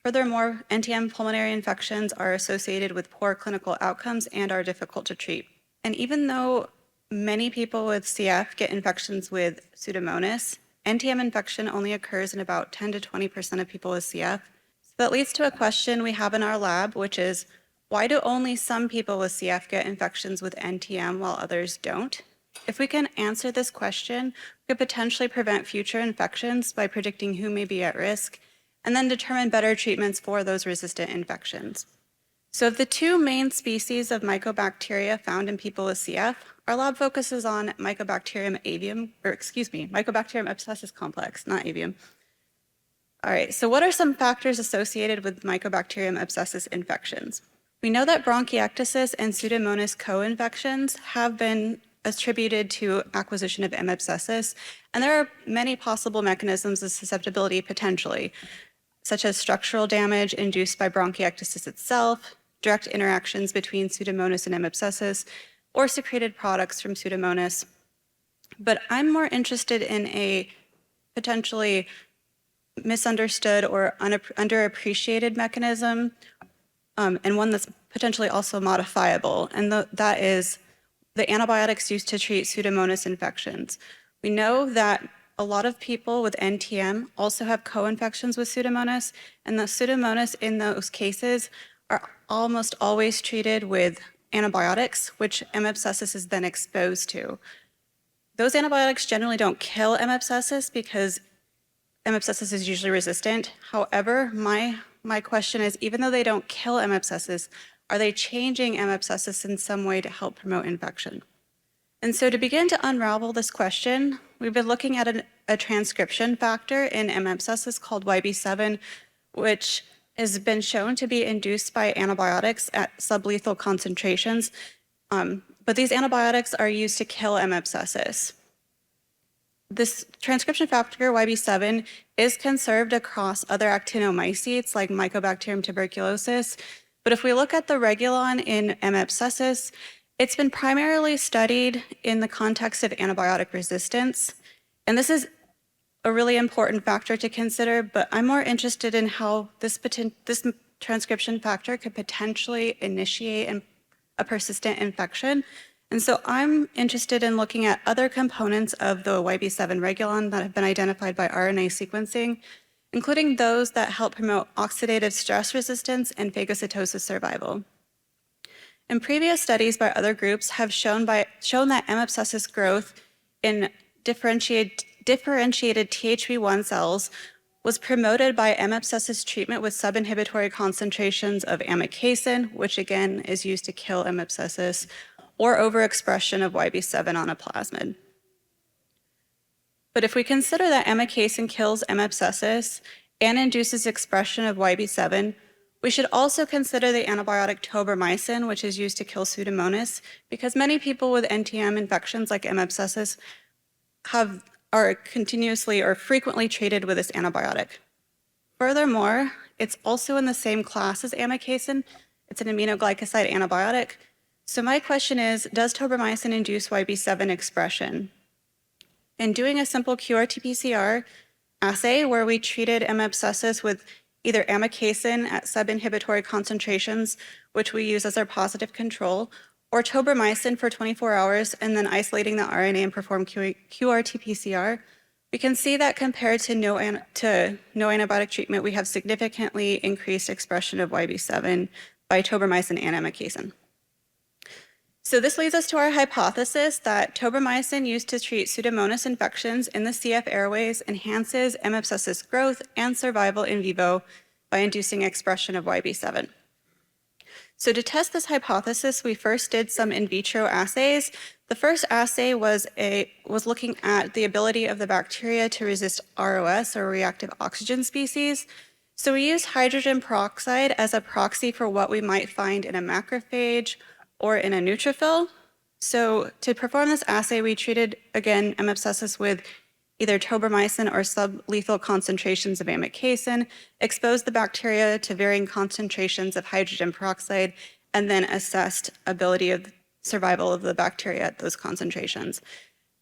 Furthermore, NTM pulmonary infections are associated with poor clinical outcomes and are difficult to treat. And even though many people with CF get infections with Pseudomonas, NTM infection only occurs in about 10 to 20% of people with CF. So that leads to a question we have in our lab, which is, why do only some people with CF get infections with NTM while others don't? If we can answer this question, we could potentially prevent future infections by predicting who may be at risk, and then determine better treatments for those resistant infections. So of the 2 main species of mycobacteria found in people with CF, our lab focuses on Mycobacterium abscessus complex, not avium. All right, so what are some factors associated with Mycobacterium abscessus infections? We know that bronchiectasis and Pseudomonas co-infections have been attributed to acquisition of M. abscessus, and there are many possible mechanisms of susceptibility potentially, such as structural damage induced by bronchiectasis itself, direct interactions between Pseudomonas and M. abscessus, or secreted products from Pseudomonas. But I'm more interested in a potentially misunderstood or underappreciated mechanism, and one that's potentially also modifiable, and that is the antibiotics used to treat Pseudomonas infections. We know that a lot of people with NTM also have co-infections with Pseudomonas, and the Pseudomonas in those cases are almost always treated with antibiotics, which M. abscessus is then exposed to. Those antibiotics generally don't kill M. abscessus because M. abscessus is usually resistant. However, my question is, even though they don't kill M. abscessus, are they changing M. abscessus in some way to help promote infection? And so to begin to unravel this question, we've been looking at a transcription factor in M. abscessus called YB7, which has been shown to be induced by antibiotics at sublethal concentrations. But these antibiotics are used to kill M. abscessus. This transcription factor, YB7, is conserved across other actinomycetes like Mycobacterium tuberculosis. But if we look at the regulon in M. abscessus, it's been primarily studied in the context of antibiotic resistance. And this is a really important factor to consider, but I'm more interested in how this transcription factor could potentially initiate a persistent infection, And so I'm interested in looking at other components of the YB7 regulon that have been identified by RNA sequencing, including those that help promote oxidative stress resistance and phagocytosis survival. And previous studies by other groups have shown that M. abscessus growth in differentiated THV1 cells was promoted by M. abscessus treatment with subinhibitory concentrations of amikacin, which again is used to kill M. abscessus, or overexpression of YB7 on a plasmid. But if we consider that amikacin kills M. abscessus and induces expression of YB7, we should also consider the antibiotic tobramycin, which is used to kill Pseudomonas, because many people with NTM infections like M. abscessus are continuously or frequently treated with this antibiotic. Furthermore, it's also in the same class as amikacin. It's an aminoglycoside antibiotic. So my question is, does tobramycin induce YB7 expression? In doing a simple QRT-PCR assay where we treated M. abscessus with either amikacin at subinhibitory concentrations, which we use as our positive control, or tobramycin for 24 hours and then isolating the RNA and perform QRT-PCR, we can see that compared to no antibiotic treatment, we have significantly increased expression of YB7 by tobramycin and amikacin. So this leads us to our hypothesis that tobramycin used to treat Pseudomonas infections in the CF airways enhances M. abscessus growth and survival in vivo by inducing expression of YB7. So to test this hypothesis, we first did some in vitro assays. The first assay was looking at the ability of the bacteria to resist ROS, or reactive oxygen species. So we used hydrogen peroxide as a proxy for what we might find in a macrophage or in a neutrophil. So to perform this assay, we treated, again, M. abscessus with either tobramycin or sublethal concentrations of amikacin, exposed the bacteria to varying concentrations of hydrogen peroxide, and then assessed ability of survival of the bacteria at those concentrations.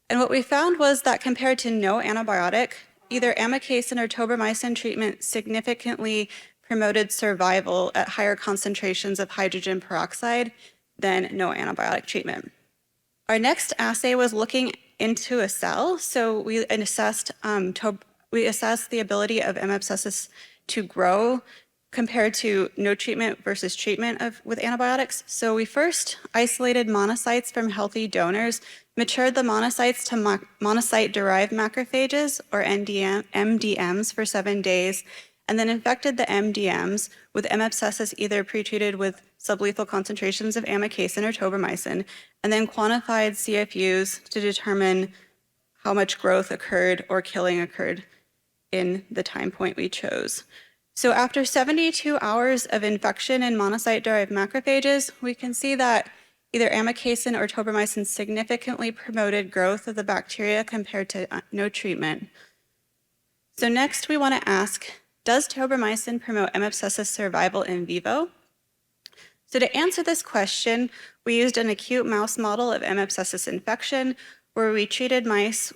And what we found was that compared to no antibiotic, either amikacin or tobramycin treatment significantly promoted survival at higher concentrations of hydrogen peroxide than no antibiotic treatment. Our next assay was looking into a cell. So we assessed the ability of M. abscessus to grow compared to no treatment versus treatment with antibiotics. So we first isolated monocytes from healthy donors, matured the monocytes to monocyte-derived macrophages, or MDMs, for 7 days, and then infected the MDMs with M. abscessus either pretreated with sublethal concentrations of amikacin or tobramycin, and then quantified CFUs to determine how much growth occurred or killing occurred in the time point we chose. So after 72 hours of infection in monocyte-derived macrophages, we can see that either amikacin or tobramycin significantly promoted growth of the bacteria compared to no treatment. So next we want to ask, does tobramycin promote M. abscessus survival in vivo? So to answer this question, we used an acute mouse model of M. abscessus infection where we treated mice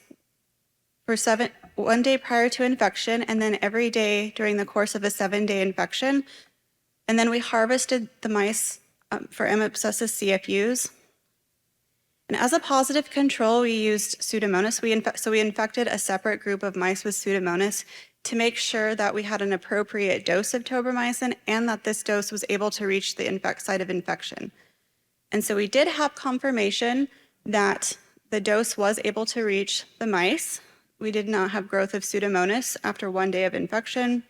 for 1 day prior to infection and then every day during the course of a 7-day infection. And then we harvested the mice for M. abscessus CFUs. And as a positive control, we used Pseudomonas. So we infected a separate group of mice with Pseudomonas to make sure that we had an appropriate dose of tobramycin and that this dose was able to reach the site of infection. And so we did have confirmation that the dose was able to reach the mice. We did not have growth of Pseudomonas after 1 day of infection.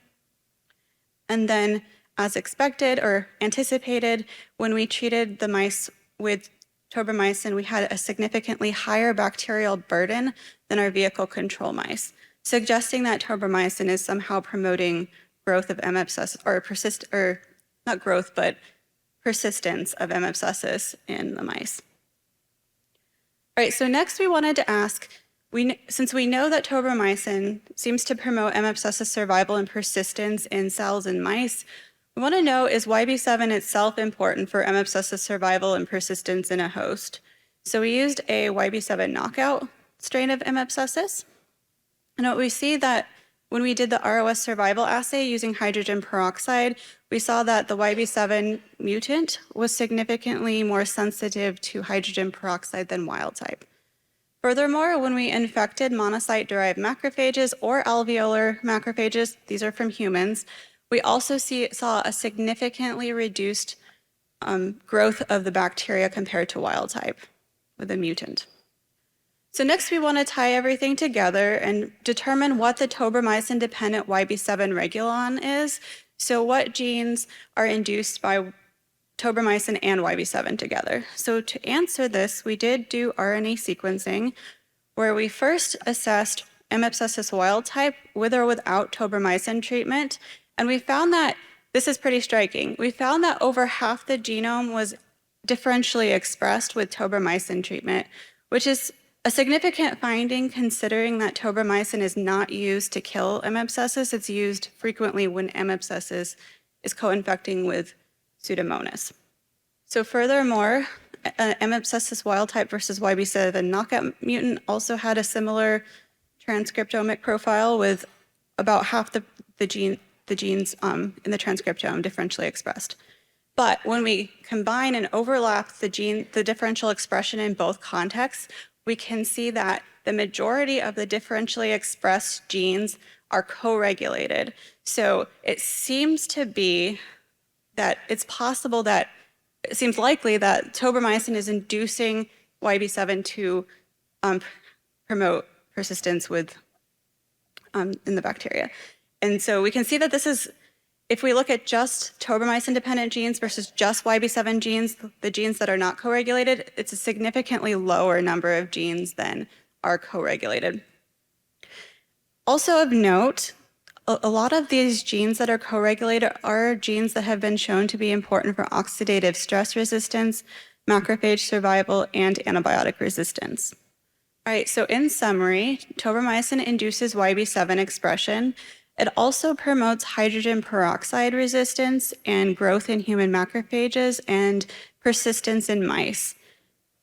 And then, as expected or anticipated, when we treated the mice with tobramycin, we had a significantly higher bacterial burden than our vehicle control mice, suggesting that tobramycin is somehow promoting growth of M. abscessus, or not growth, but persistence of M. abscessus in the mice. All right, so next we wanted to ask, since we know that tobramycin seems to promote M. abscessus survival and persistence in cells in mice, we want to know, is YB7 itself important for M. abscessus survival and persistence in a host? So we used a YB7 knockout strain of M. abscessus. And what we see that when we did the ROS survival assay using hydrogen peroxide, we saw that the YB7 mutant was significantly more sensitive to hydrogen peroxide than wild type. Furthermore, when we infected monocyte-derived macrophages or alveolar macrophages, these are from humans, we also saw a significantly reduced growth of the bacteria compared to wild type with a mutant. So next we want to tie everything together and determine what the tobramycin-dependent YB7 regulon is. So what genes are induced by tobramycin and YB7 together? So to answer this, we did do RNA sequencing where we first assessed M. abscessus wild type with or without tobramycin treatment. And we found that, this is pretty striking, we found that over half the genome was differentially expressed with tobramycin treatment, which is a significant finding considering that tobramycin is not used to kill M. abscessus. It's used frequently when M. abscessus is co-infecting with Pseudomonas. So furthermore, M. abscessus wild type versus YB7 knockout mutant also had a similar transcriptomic profile with about half the genes in the transcriptome differentially expressed. But when we combine and overlap the differential expression in both contexts, we can see that the majority of the differentially expressed genes are co-regulated. So it seems to be that it's possible that, it seems likely that tobramycin is inducing YB7 to promote persistence in the bacteria. And so we can see that this is, if we look at just tobramycin-dependent genes versus just YB7 genes, the genes that are not co-regulated, it's a significantly lower number of genes than are co-regulated. Also of note, a lot of these genes that are co-regulated are genes that have been shown to be important for oxidative stress resistance, macrophage survival, and antibiotic resistance. All right, so in summary, tobramycin induces YB7 expression. It also promotes hydrogen peroxide resistance and growth in human macrophages and persistence in mice.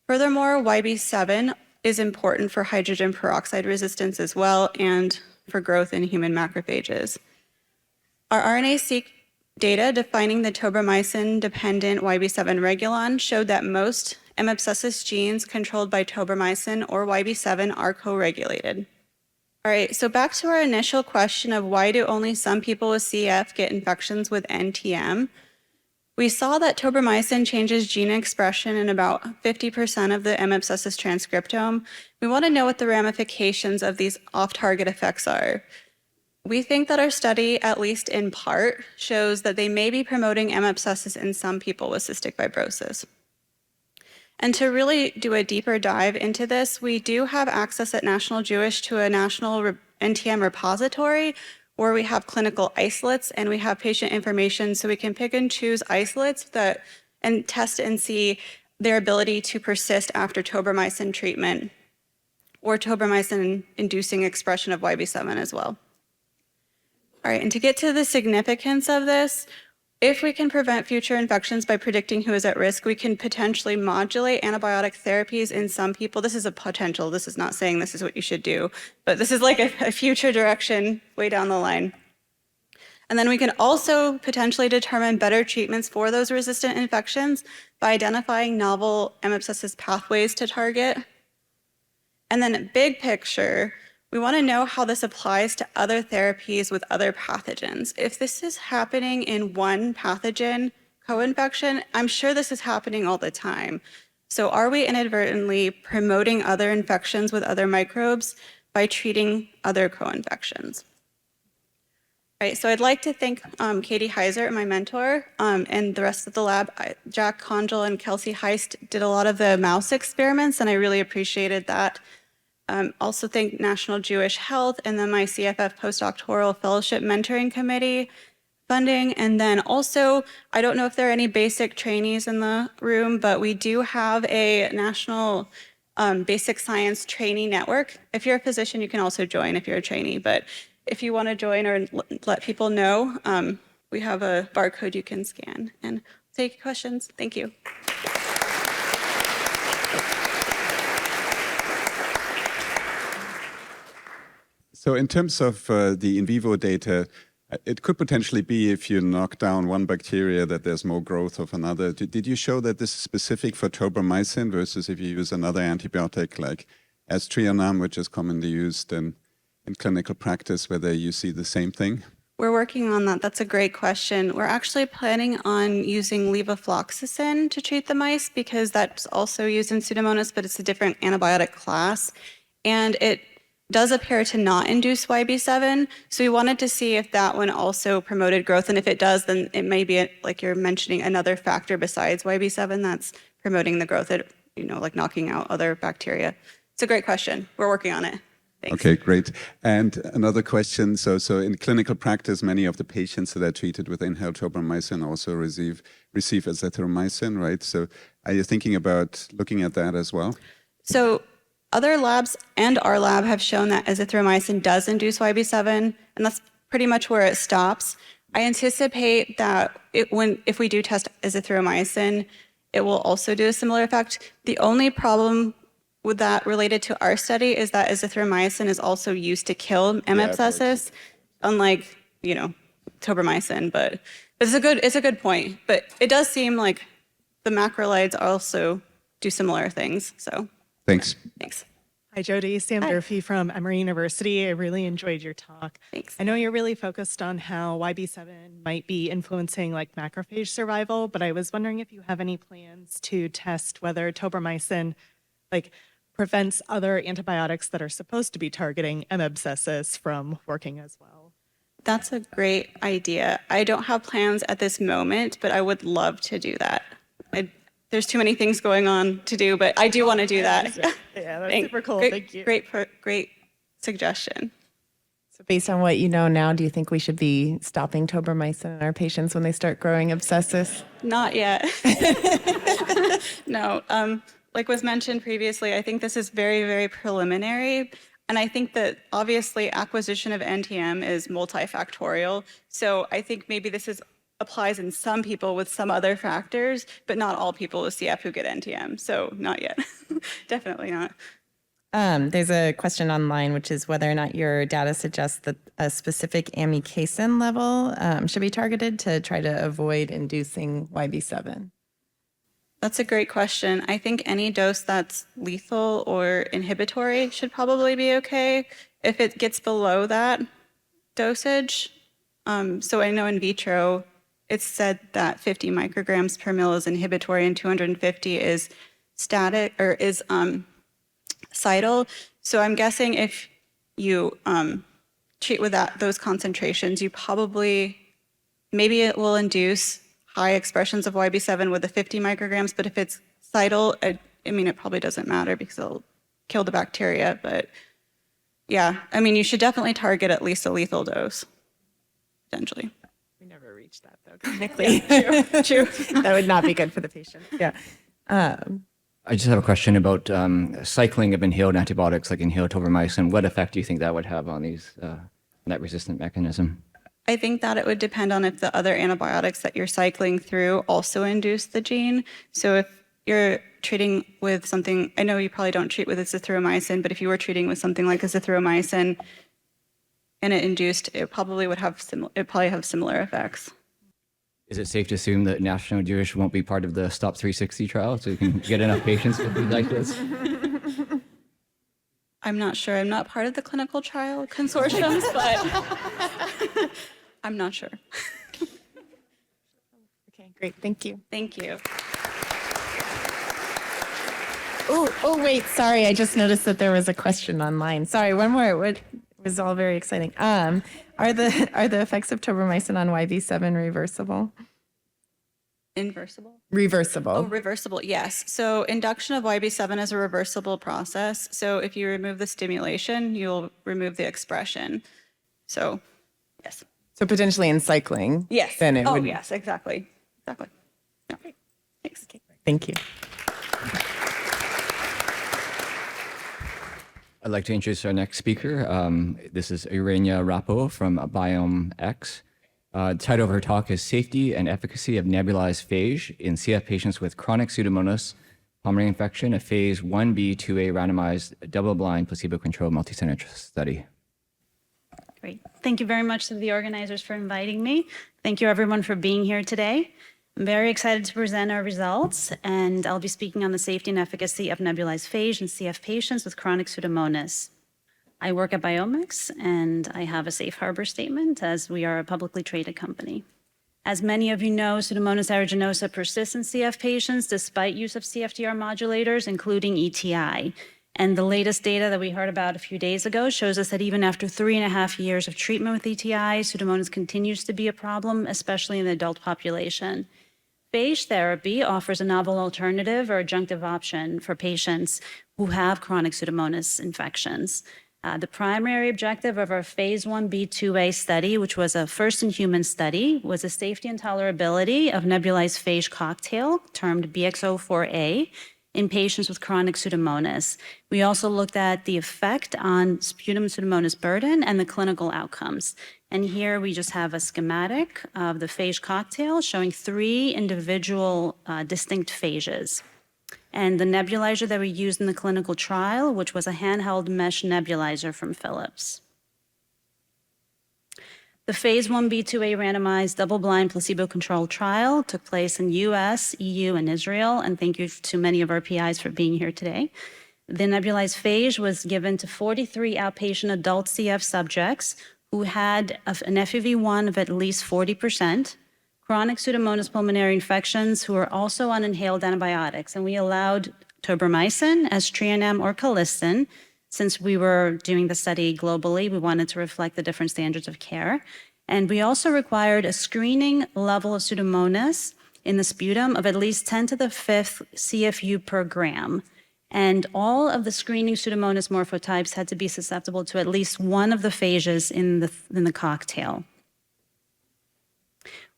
Furthermore, YB7 is important for hydrogen peroxide resistance as well and for growth in human macrophages. Our RNA-seq data defining the tobramycin-dependent YB7 regulon showed that most M. abscessus genes controlled by tobramycin or YB7 are co-regulated. All right, so back to our initial question of why do only some people with CF get infections with NTM? We saw that tobramycin changes gene expression in about 50% of the M. abscessus transcriptome. We want to know what the ramifications of these off-target effects are. We think that our study, at least in part, shows that they may be promoting M. abscessus in some people with cystic fibrosis. And to really do a deeper dive into this, we do have access at National Jewish to a national NTM repository where we have clinical isolates and we have patient information so we can pick and choose isolates and test and see their ability to persist after tobramycin treatment or tobramycin-inducing expression of YB7 as well. All right, and to get to the significance of this, if we can prevent future infections by predicting who is at risk, we can potentially modulate antibiotic therapies in some people. This is a potential. This is not saying this is what you should do, but this is like a future direction way down the line. And then we can also potentially determine better treatments for those resistant infections by identifying novel M. abscessus pathways to target. And then big picture, we want to know how this applies to other therapies with other pathogens. If this is happening in one pathogen co-infection, I'm sure this is happening all the time. So are we inadvertently promoting other infections with other microbes by treating other co-infections? All right, so I'd like to thank Katie Heiser, my mentor, and the rest of the lab. Jack Conjal and Kelsey Heist did a lot of the mouse experiments, and I really appreciated that. Also thank National Jewish Health and then my CFF postdoctoral fellowship mentoring committee funding. And then also, I don't know if there are any basic trainees in the room, but we do have a national basic science trainee network. If you're a physician, you can also join if you're a trainee. But if you want to join or let people know, we have a barcode you can scan. And take questions. Thank you. So in terms of the in vivo data, it could potentially be if you knock down one bacteria that there's more growth of another. Did you show that this is specific for tobramycin versus if you use another antibiotic like aztreonam, which is commonly used in clinical practice, whether you see the same thing? We're working on that. That's a great question. We're actually planning on using levofloxacin to treat the mice because that's also used in Pseudomonas, but it's a different antibiotic class. And it does appear to not induce YB7. So we wanted to see if that one also promoted growth. And if it does, then it may be, like you're mentioning, another factor besides YB7 that's promoting the growth, like knocking out other bacteria. It's a great question. We're working on it. Thanks. Okay, great. And another question. So in clinical practice, many of the patients that are treated with inhaled tobramycin also receive azithromycin, right? So are you thinking about looking at that as well? So other labs and our lab have shown that azithromycin does induce YB7, and that's pretty much where it stops. I anticipate that if we do test azithromycin, it will also do a similar effect. The only problem with that related to our study is that azithromycin is also used to kill M. abscessus, unlike, tobramycin, but it's a good point. But it does seem like the macrolides also do similar things, so. Thanks. Thanks. Hi, Jody. Sam Hi. Durfee from Emory University. I really enjoyed your talk. Thanks. I know you're really focused on how YB7 might be influencing macrophage survival, but I was wondering if you have any plans to test whether tobramycin prevents other antibiotics that are supposed to be targeting M. abscessus from working as well. That's a great idea. I don't have plans at this moment, but I would love to do that. There's too many things going on to do, but I do want to do that. Yeah, that's super cool. Thank you. Great suggestion. So based on what you know now, do you think we should be stopping tobramycin in our patients when they start growing abscessus? Not yet. No. Like was mentioned previously, I think this is very, very preliminary. And I think that obviously acquisition of NTM is multifactorial. So I think maybe this applies in some people with some other factors, but not all people with CF who get NTM. So not yet. Definitely not. There's a question online, which is whether or not your data suggests that a specific amikacin level should be targeted to try to avoid inducing YB7. That's a great question. I think any dose that's lethal or inhibitory should probably be okay. If it gets below that dosage, so I know in vitro, it's said that 50 micrograms per mil is inhibitory and 250 is static or is cidal. So I'm guessing if you treat with those concentrations, you maybe it will induce high expressions of YB7 with the 50 micrograms, but if it's cidal, it probably doesn't matter because it'll kill the bacteria. But yeah, you should definitely target at least a lethal dose, potentially. We never reach that though, clinically. True. That would not be good for the patient. Yeah. I just have a question about cycling of inhaled antibiotics, like inhaled tobramycin. What effect do you think that would have on that resistant mechanism? I think that it would depend on if the other antibiotics that you're cycling through also induce the gene. So if you're treating with something, I know you probably don't treat with azithromycin, but if you were treating with something like azithromycin and it induced, it probably have similar effects. Is it safe to assume that National Jewish won't be part of the Stop 360 trial so you can get enough patients with things like this? I'm not sure. I'm not part of the clinical trial consortiums, but I'm not sure. Okay, great. Thank you. Thank you. Oh, wait. Sorry. I just noticed that there was a question online. Sorry. One more. It was all very exciting. Are the effects of tobramycin on YB7 reversible? Inversible? Reversible. Oh, reversible, yes. So induction of YB7 is a reversible process. So if you remove the stimulation, you'll remove the expression. So, yes. So potentially in cycling. Yes. Then it would. Yes, exactly. Exactly. Yeah. Thanks. Okay, thank you. I'd like to introduce our next speaker. This is Irenia Rapo from Biome X. The title of her talk is Safety and Efficacy of Nebulized Phage in CF Patients with Chronic Pseudomonas Pulmonary Infection, a Phase 1b/2a randomized double-blind placebo-controlled multicenter study. Great. Thank you very much to the organizers for inviting me. Thank you everyone for being here today. I'm very excited to present our results, and I'll be speaking on the safety and efficacy of nebulized phage in CF patients with chronic Pseudomonas. I work at Biomics, and I have a safe harbor statement as we are a publicly traded company. As many of you know, Pseudomonas aeruginosa persists in CF patients despite use of CFTR modulators, including ETI. And the latest data that we heard about a few days ago shows us that even after 3.5 years of treatment with ETI, Pseudomonas continues to be a problem, especially in the adult population. Phage therapy offers a novel alternative or adjunctive option for patients who have chronic Pseudomonas infections. The primary objective of our phase 1b/2a study, which was a first-in-human study, was the safety and tolerability of nebulized phage cocktail, termed BX04A, in patients with chronic Pseudomonas. We also looked at the effect on sputum Pseudomonas burden and the clinical outcomes. And here we just have a schematic of the phage cocktail showing 3 individual distinct phages. And the nebulizer that we used in the clinical trial, which was a handheld mesh nebulizer from Philips. The phase 1b/2a randomized double-blind placebo-controlled trial took place in US, EU, and Israel, and thank you to many of our PIs for being here today. The nebulized phage was given to 43 outpatient adult CF subjects who had an FEV1 of at least 40%, chronic Pseudomonas pulmonary infections who were also on inhaled antibiotics, and we allowed tobramycin, aztreonam, or colistin. Since we were doing the study globally, we wanted to reflect the different standards of care. And we also required a screening level of Pseudomonas in the sputum of at least 10 to the 5th CFU per gram. And all of the screening Pseudomonas morphotypes had to be susceptible to at least one of the phages in the cocktail.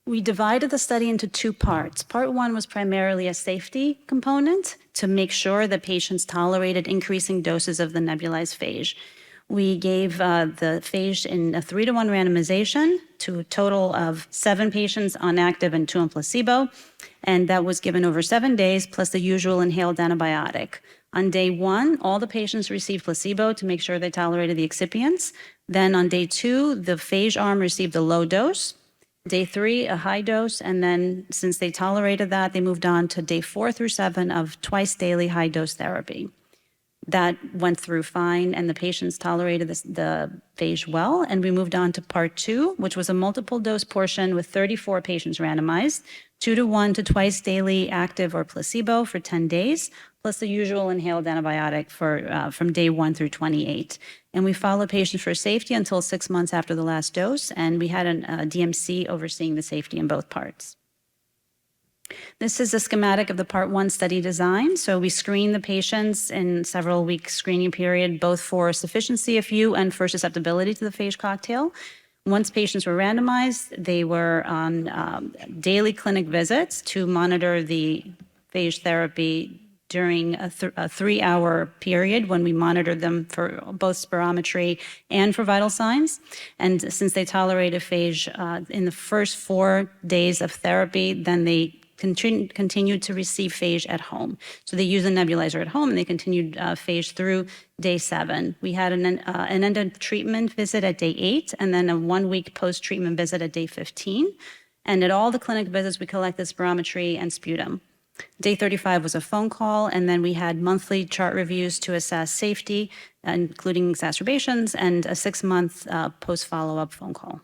We divided the study into 2 parts. Part 1 was primarily a safety component to make sure that patients tolerated increasing doses of the nebulized phage. We gave the phage in a 3-to-1 randomization to a total of 7 patients on active and 2 on placebo, and that was given over 7 days plus the usual inhaled antibiotic. On day 1, all the patients received placebo to make sure they tolerated the excipients. Then on day 2, the phage arm received a low dose. Day 3, a high dose, and then since they tolerated that, they moved on to day 4 through 7 of twice daily high dose therapy. That went through fine, and the patients tolerated the phage well, and we moved on to part 2, which was a multiple dose portion with 34 patients randomized, 2-to-1 to twice daily active or placebo for 10 days, plus the usual inhaled antibiotic from day 1 through 28. And we followed patients for safety until 6 months after the last dose, and we had a DMC overseeing the safety in both parts. This is a schematic of the part 1 study design. So we screened the patients in several week screening period, both for sufficient CFU and for susceptibility to the phage cocktail. Once patients were randomized, they were on daily clinic visits to monitor the phage therapy during a 3-hour period when we monitored them for both spirometry and for vital signs. And since they tolerated phage in the first 4 days of therapy, then they continued to receive phage at home. So they used a nebulizer at home, and they continued phage through day 7. We had an end of treatment visit at day 8, and then a 1-week post-treatment visit at day 15. And at all the clinic visits, we collected spirometry and sputum. Day 35 was a phone call, and then we had monthly chart reviews to assess safety, including exacerbations, and a 6-month post-follow-up phone call.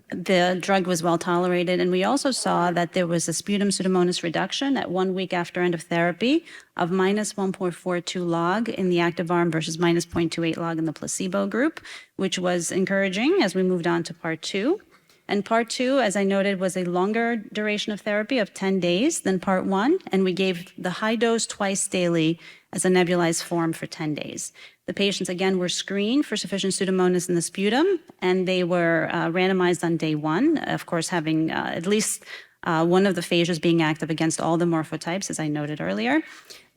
The drug was well tolerated, and we also saw that there was a sputum Pseudomonas reduction at 1 week after end of therapy of minus 1.42 log in the active arm versus minus 0.28 log in the placebo group, which was encouraging as we moved on to part 2. And part 2, as I noted, was a longer duration of therapy of 10 days than part 1, and we gave the high dose twice daily as a nebulized form for 10 days. The patients, again, were screened for sufficient Pseudomonas in the sputum, and they were randomized on day 1, of course, having at least one of the phages being active against all the morphotypes, as I noted earlier.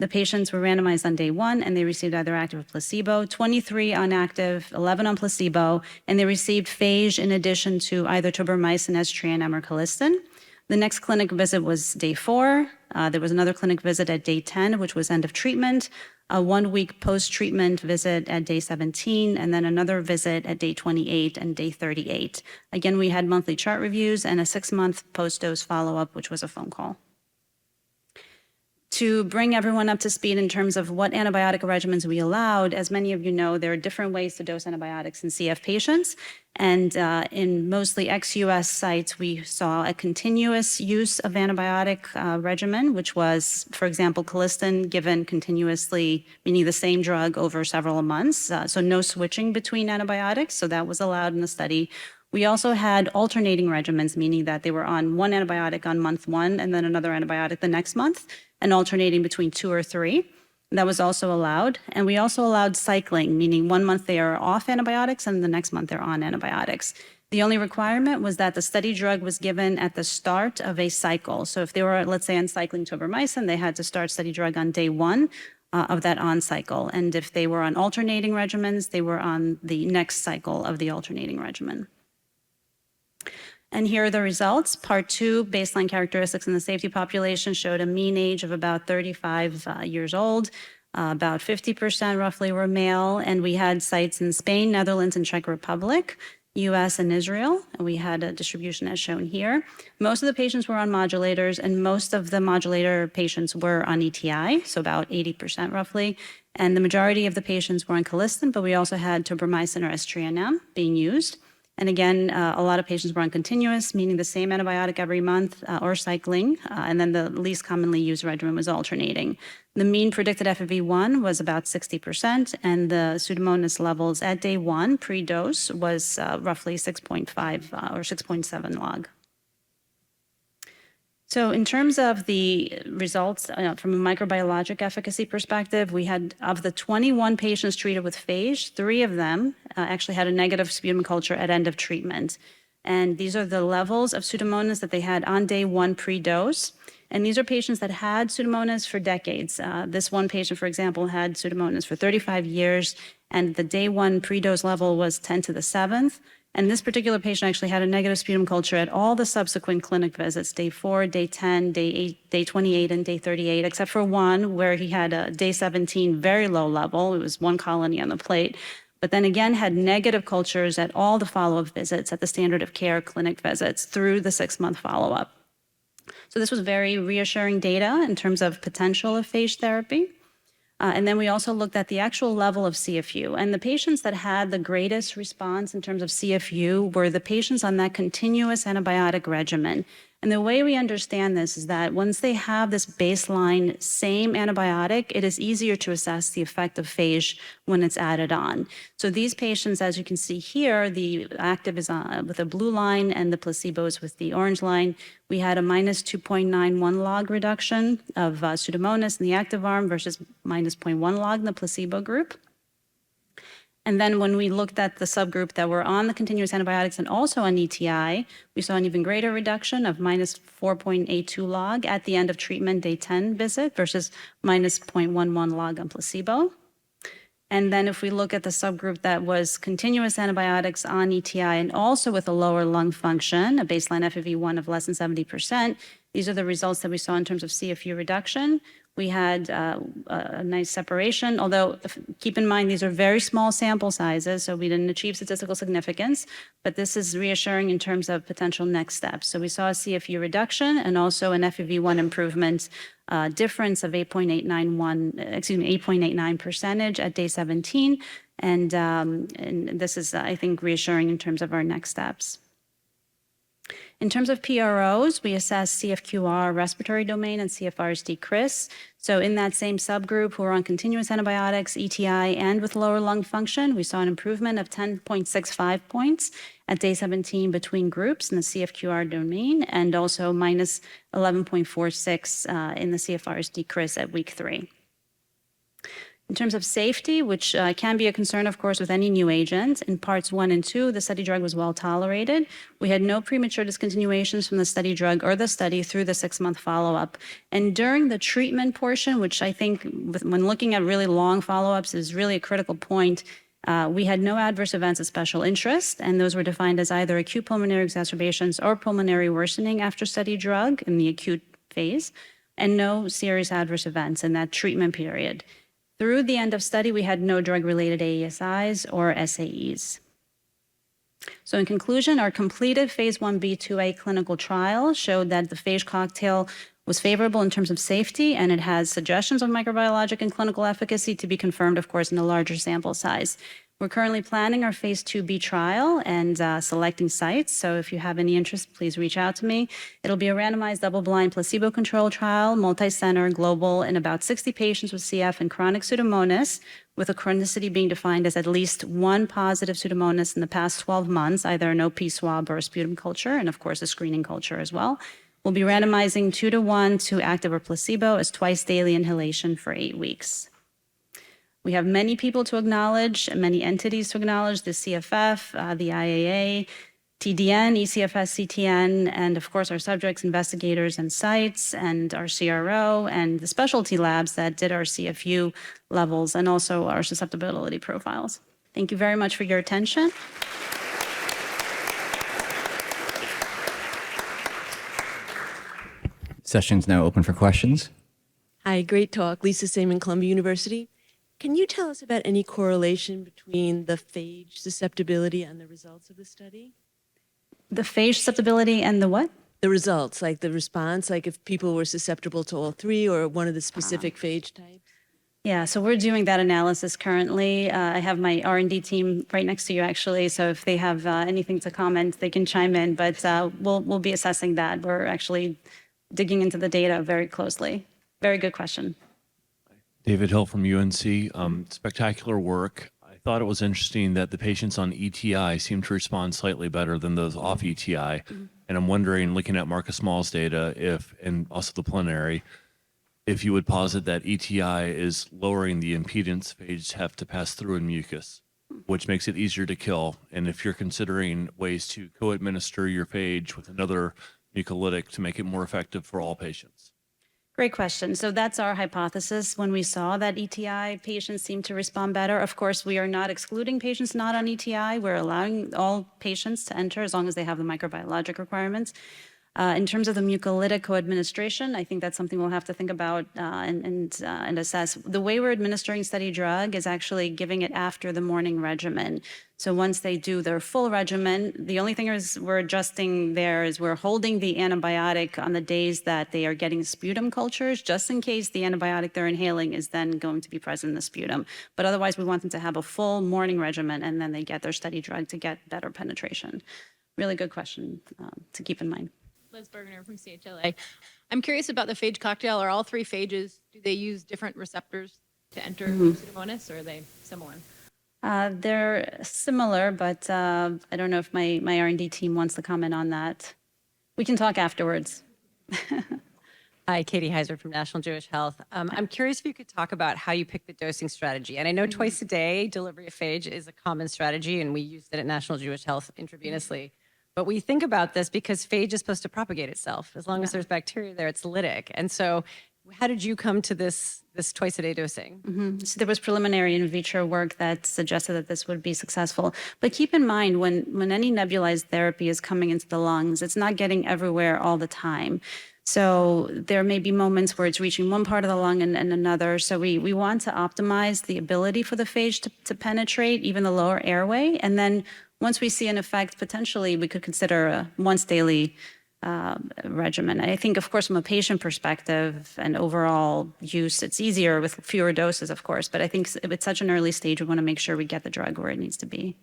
The patients were randomized on day 1, and they received either active or placebo, 23 on active, 11 on placebo, and they received phage in addition to either tobramycin, aztreonam, or colistin. The next clinic visit was day 4. There was another clinic visit at day 10, which was end of treatment. a 1-week post-treatment visit at day 17, and then another visit at day 28 and day 38. Again, we had monthly chart reviews and a 6-month post-dose follow-up, which was a phone call. To bring everyone up to speed in terms of what antibiotic regimens we allowed, as many of you know, there are different ways to dose antibiotics in CF patients. And in mostly ex-US sites, we saw a continuous use of antibiotic regimen, which was, for example, colistin given continuously, meaning the same drug over several months. So no switching between antibiotics. So that was allowed in the study. We also had alternating regimens, meaning that they were on one antibiotic on month 1 and then another antibiotic the next month, and alternating between 2 or 3. That was also allowed. And we also allowed cycling, meaning 1 month they are off antibiotics and the next month they're on antibiotics. The only requirement was that the study drug was given at the start of a cycle. So if they were, let's say, on cycling tobramycin, they had to start study drug on day 1 of that on cycle. And if they were on alternating regimens, they were on the next cycle of the alternating regimen. And here are the results. Part 2, baseline characteristics in the safety population showed a mean age of about 35 years old. About 50% roughly were male. And we had sites in Spain, Netherlands, and Czech Republic, US, and Israel. And we had a distribution as shown here. Most of the patients were on modulators, and most of the modulator patients were on ETI, so about 80% roughly. And the majority of the patients were on colistin, but we also had tobramycin or S-trianem being used. And again, a lot of patients were on continuous, meaning the same antibiotic every month or cycling. And then the least commonly used regimen was alternating. The mean predicted FEV1 was about 60%, and the Pseudomonas levels at day 1 pre-dose was roughly 6.5 or 6.7 log. So in terms of the results from a microbiologic efficacy perspective, we had, of the 21 patients treated with phage, 3 of them actually had a negative sputum culture at end of treatment. And these are the levels of Pseudomonas that they had on day 1 pre-dose. And these are patients that had Pseudomonas for decades. This one patient, for example, had Pseudomonas for 35 years, and the day 1 pre-dose level was 10 to the 7th. And this particular patient actually had a negative sputum culture at all the subsequent clinic visits, day 4, day 10, day 8, day 28, and day 38, except for one where he had a day 17 very low level. It was 1 colony on the plate, but then again had negative cultures at all the follow-up visits at the standard of care clinic visits through the 6-month follow-up. So this was very reassuring data in terms of potential of phage therapy. And then we also looked at the actual level of CFU. And the patients that had the greatest response in terms of CFU were the patients on that continuous antibiotic regimen. And the way we understand this is that once they have this baseline same antibiotic, it is easier to assess the effect of phage when it's added on. So these patients, as you can see here, the active is with a blue line and the placebo is with the orange line. We had a minus 2.91 log reduction of Pseudomonas in the active arm versus minus 0.1 log in the placebo group. And then when we looked at the subgroup that were on the continuous antibiotics and also on ETI, we saw an even greater reduction of minus 4.82 log at the end of treatment day 10 visit versus minus 0.11 log on placebo. And then if we look at the subgroup that was continuous antibiotics on ETI and also with a lower lung function, a baseline FEV1 of less than 70%, these are the results that we saw in terms of CFU reduction. We had a nice separation, although keep in mind these are very small sample sizes, so we didn't achieve statistical significance, but this is reassuring in terms of potential next steps. So we saw a CFU reduction and also an FEV1 improvement difference of 8.89% at day 17, and this is, I think, reassuring in terms of our next steps. In terms of PROs, we assessed CFQR respiratory domain and CFRSD-CRIS. So in that same subgroup who were on continuous antibiotics, ETI, and with lower lung function, we saw an improvement of 10.65 points at day 17 between groups in the CFQR domain, and also minus 11.46 in the CFRSD-CRIS at week 3. In terms of safety, which can be a concern, of course, with any new agent, in parts 1 and 2, the study drug was well tolerated. We had no premature discontinuations from the study drug or the study through the 6-month follow-up. And during the treatment portion, which I think when looking at really long follow-ups is really a critical point, we had no adverse events of special interest, and those were defined as either acute pulmonary exacerbations or pulmonary worsening after study drug in the acute phase, and no serious adverse events in that treatment period. Through the end of study, we had no drug-related AESIs or SAEs. So in conclusion, our completed phase 1b/2a clinical trial showed that the phage cocktail was favorable in terms of safety, and it has suggestions of microbiologic and clinical efficacy to be confirmed, of course, in a larger sample size. We're currently planning our phase 2b trial and selecting sites. So if you have any interest, please reach out to me. It'll be a randomized double-blind placebo-controlled trial, multi-center, global, in about 60 patients with CF and chronic Pseudomonas, with a chronicity being defined as at least one positive Pseudomonas in the past 12 months, either an OP swab or a sputum culture, and of course a screening culture as well. We'll be randomizing 2-to-1 to active or placebo as twice daily inhalation for 8 weeks. We have many people to acknowledge, many entities to acknowledge, the CFF, the IAA, TDN, ECFS, CTN, and of course our subjects, investigators, and sites, and our CRO, and the specialty labs that did our CFU levels, and also our susceptibility profiles. Thank you very much for your attention. Session's now open for questions. Hi, great talk. Lisa Seaman, Columbia University. Can you tell us about any correlation between the phage susceptibility and the results of the study? The phage susceptibility and the what? The results, like the response, like if people were susceptible to all three or one of the specific phage types? Yeah, so we're doing that analysis currently. I have my R&D team right next to you, actually, so if they have anything to comment, they can chime in, but we'll be assessing that. We're actually digging into the data very closely. Very good question. David Hill from UNC. Spectacular work. I thought it was interesting that the patients on ETI seem to respond slightly better than those off ETI. And I'm wondering, looking at Marcus Small's data, and also the pulmonary, if you would posit that ETI is lowering the impedance phages have to pass through in mucus, which makes it easier to kill. And if you're considering ways to co-administer your phage with another mucolytic to make it more effective for all patients. Great question. So that's our hypothesis. When we saw that ETI patients seem to respond better, of course, we are not excluding patients not on ETI. We're allowing all patients to enter as long as they have the microbiologic requirements. In terms of the mucolytic co-administration, I think that's something we'll have to think about and assess. The way we're administering study drug is actually giving it after the morning regimen. So once they do their full regimen, the only thing is we're adjusting there is we're holding the antibiotic on the days that they are getting sputum cultures, just in case the antibiotic they're inhaling is then going to be present in the sputum. But otherwise, we want them to have a full morning regimen, and then they get their study drug to get better penetration. Really good question to keep in mind. Liz Bergener from CHLA. I'm curious about the phage cocktail. Are all three phages, do they use different receptors to enter Pseudomonas, or are they similar? They're similar, but I don't know if my R&D team wants to comment on that. We can talk afterwards. Hi, Katie Heiser from National Jewish Health. I'm curious if you could talk about how you pick the dosing strategy. And I know twice a day delivery of phage is a common strategy, and we used it at National Jewish Health intravenously. But we think about this because phage is supposed to propagate itself. As long as there's bacteria there, it's lytic. And so how did you come to this twice a day dosing? So there was preliminary in vitro work that suggested that this would be successful. But keep in mind, when any nebulized therapy is coming into the lungs, it's not getting everywhere all the time. So there may be moments where it's reaching one part of the lung and another. So we want to optimize the ability for the phage to penetrate even the lower airway. And then once we see an effect, potentially we could consider a once daily regimen. I think, of course, from a patient perspective and overall use, it's easier with fewer doses, of course. But I think if it's such an early stage, we want to make sure we get the drug where it needs to be.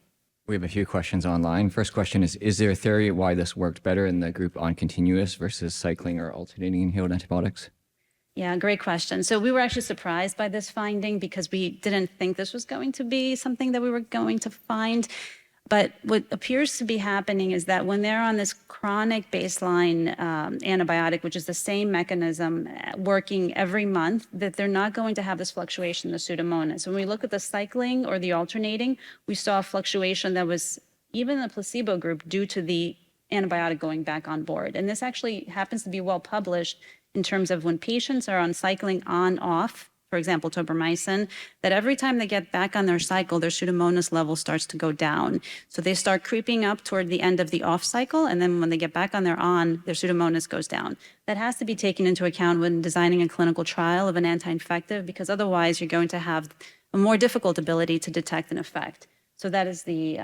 We have a few questions online. First question is there a theory why this worked better in the group on continuous versus cycling or alternating inhaled antibiotics? Yeah, great question. So we were actually surprised by this finding because we didn't think this was going to be something that we were going to find. But what appears to be happening is that when they're on this chronic baseline antibiotic, which is the same mechanism working every month, that they're not going to have this fluctuation in the Pseudomonas. When we look at the cycling or the alternating, we saw a fluctuation that was even in the placebo group due to the antibiotic going back on board. And this actually happens to be well published in terms of when patients are on cycling on-off for example, tobramycin, that every time they get back on their cycle, their Pseudomonas level starts to go down. So they start creeping up toward the end of the off cycle, and then when they get back on their Pseudomonas goes down. That has to be taken into account when designing a clinical trial of an anti-infective, because otherwise you're going to have a more difficult ability to detect an effect. So that is the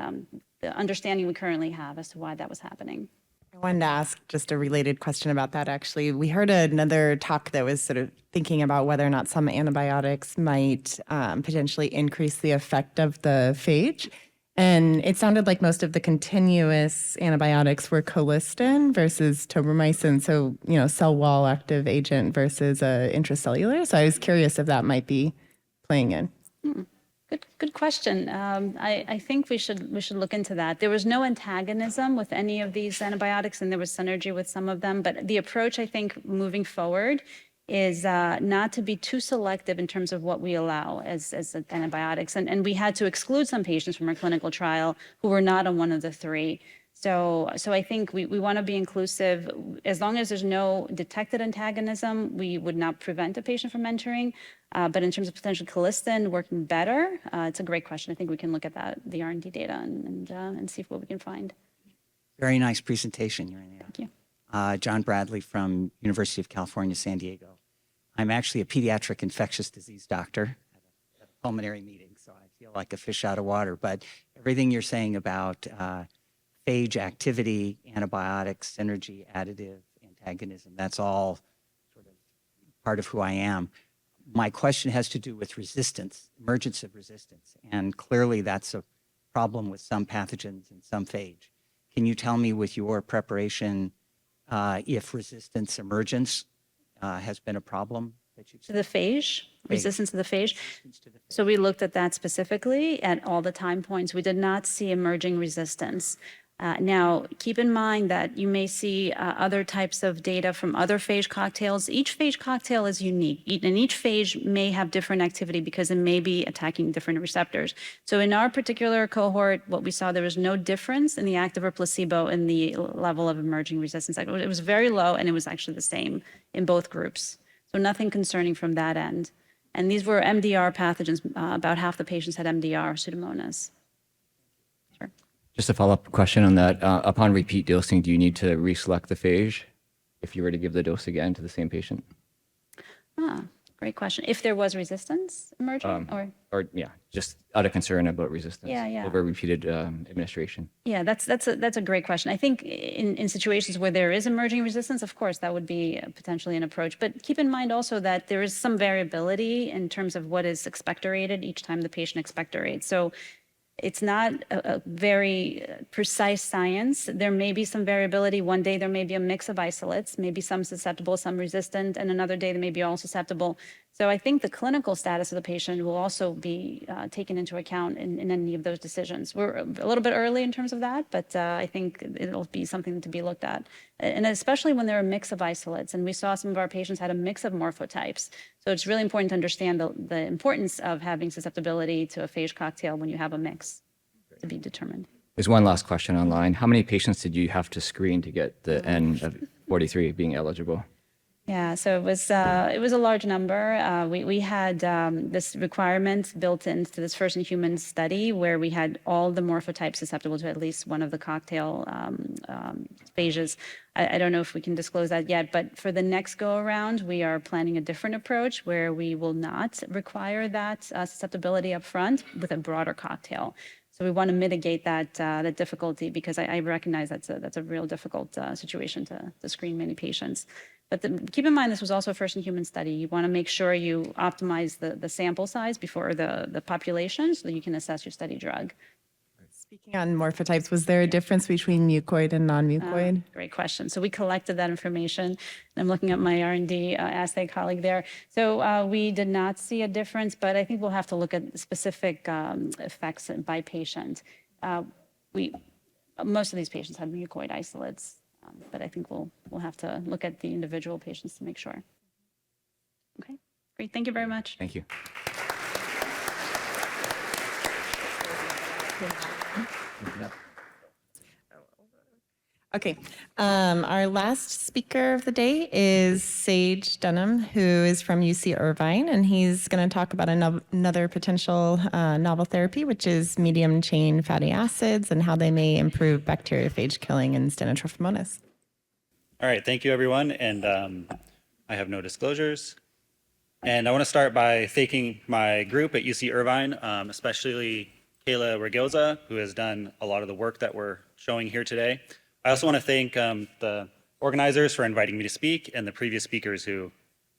understanding we currently have as to why that was happening. I wanted to ask just a related question about that, actually. We heard another talk that was sort of thinking about whether or not some antibiotics might potentially increase the effect of the phage. And it sounded like most of the continuous antibiotics were colistin versus tobramycin, so, cell wall active agent versus intracellular. So I was curious if that might be playing in. Good question. I think we should look into that. There was no antagonism with any of these antibiotics, and there was synergy with some of them. But the approach, I think, moving forward is not to be too selective in terms of what we allow as antibiotics. And we had to exclude some patients from our clinical trial who were not on one of the three. So I think we want to be inclusive. As long as there's no detected antagonism, we would not prevent a patient from entering. But in terms of potential colistin working better, it's a great question. I think we can look at the R&D data and see what we can find. Very nice presentation, Urania. Thank you. John Bradley from University of California, San Diego. I'm actually a pediatric infectious disease doctor at a pulmonary meeting, so I feel like a fish out of water. But everything you're saying about phage activity, antibiotics, synergy, additive, antagonism, that's all sort of part of who I am. My question has to do with resistance, emergence of resistance, and clearly that's a problem with some pathogens and some phage. Can you tell me with your preparation if resistance emergence has been a problem that you've To the phage, resistance to the phage. So we looked at that specifically at all the time points. We did not see emerging resistance. Now, keep in mind that you may see other types of data from other phage cocktails. Each phage cocktail is unique, and each phage may have different activity because it may be attacking different receptors. So in our particular cohort, what we saw, there was no difference in the active or placebo in the level of emerging resistance. It was very low, and it was actually the same in both groups. So nothing concerning from that end. And these were MDR pathogens. About half the patients had MDR, Pseudomonas. Just a follow-up question on that. Upon repeat dosing, do you need to reselect the phage if you were to give the dose again to the same patient? Great question. If there was resistance emerging, or yeah, just out of concern about resistance Yeah. over repeated administration. Yeah, that's a great question. I think in situations where there is emerging resistance, of course, that would be potentially an approach. But keep in mind also that there is some variability in terms of what is expectorated each time the patient expectorates. So it's not a very precise science. There may be some variability. One day there may be a mix of isolates, maybe some susceptible, some resistant, and another day they may be all susceptible. So I think the clinical status of the patient will also be taken into account in any of those decisions. We're a little bit early in terms of that, but I think it'll be something to be looked at. And especially when there are a mix of isolates, and we saw some of our patients had a mix of morphotypes. So it's really important to understand the importance of having susceptibility to a phage cocktail when you have a mix to be determined. There's one last question online. How many patients did you have to screen to get the N of 43 being eligible? Yeah, so it was a large number. We had this requirement built into this first-in-human study where we had all the morphotypes susceptible to at least one of the cocktail phages. I don't know if we can disclose that yet, but for the next go-around, we are planning a different approach where we will not require that susceptibility up front with a broader cocktail. So we want to mitigate that difficulty because I recognize that's a real difficult situation to screen many patients. But keep in mind, this was also a first-in-human study. You want to make sure you optimize the sample size before the population so that you can assess your study drug. Speaking on morphotypes, was there a difference between mucoid and non-mucoid? Great question. So we collected that information. I'm looking at my R&D assay colleague there. So we did not see a difference, but I think we'll have to look at specific effects by patient. Most of these patients had mucoid isolates, but I think we'll have to look at the individual patients to make sure. Okay, great. Thank you very much. Thank you. Okay. Our last speaker of the day is Sage Dunham, who is from UC Irvine, and he's going to talk about another potential novel therapy, which is medium chain fatty acids and how they may improve bacteriophage killing in Stenotrophomonas. All right, thank you, everyone. And I have no disclosures. And I want to start by thanking my group at UC Irvine, especially Kayla Ragoza, who has done a lot of the work that we're showing here today. I also want to thank the organizers for inviting me to speak and the previous speakers who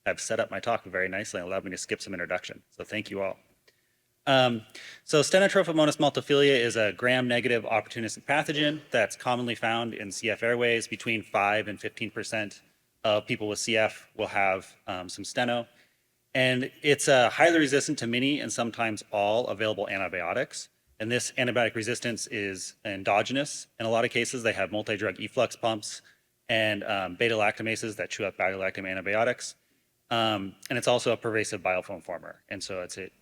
have set up my talk very nicely and allowed me to skip some introduction. So thank you all. So Stenotrophomonas multifila is a gram-negative opportunistic pathogen that's commonly found in CF airways. Between 5 and 15% of people with CF will have some steno. And it's highly resistant to many and sometimes all available antibiotics. And this antibiotic resistance is endogenous. In a lot of cases, they have multi-drug efflux pumps and beta-lactamases that chew up beta-lactam antibiotics. And it's also a pervasive biofilm former. And so it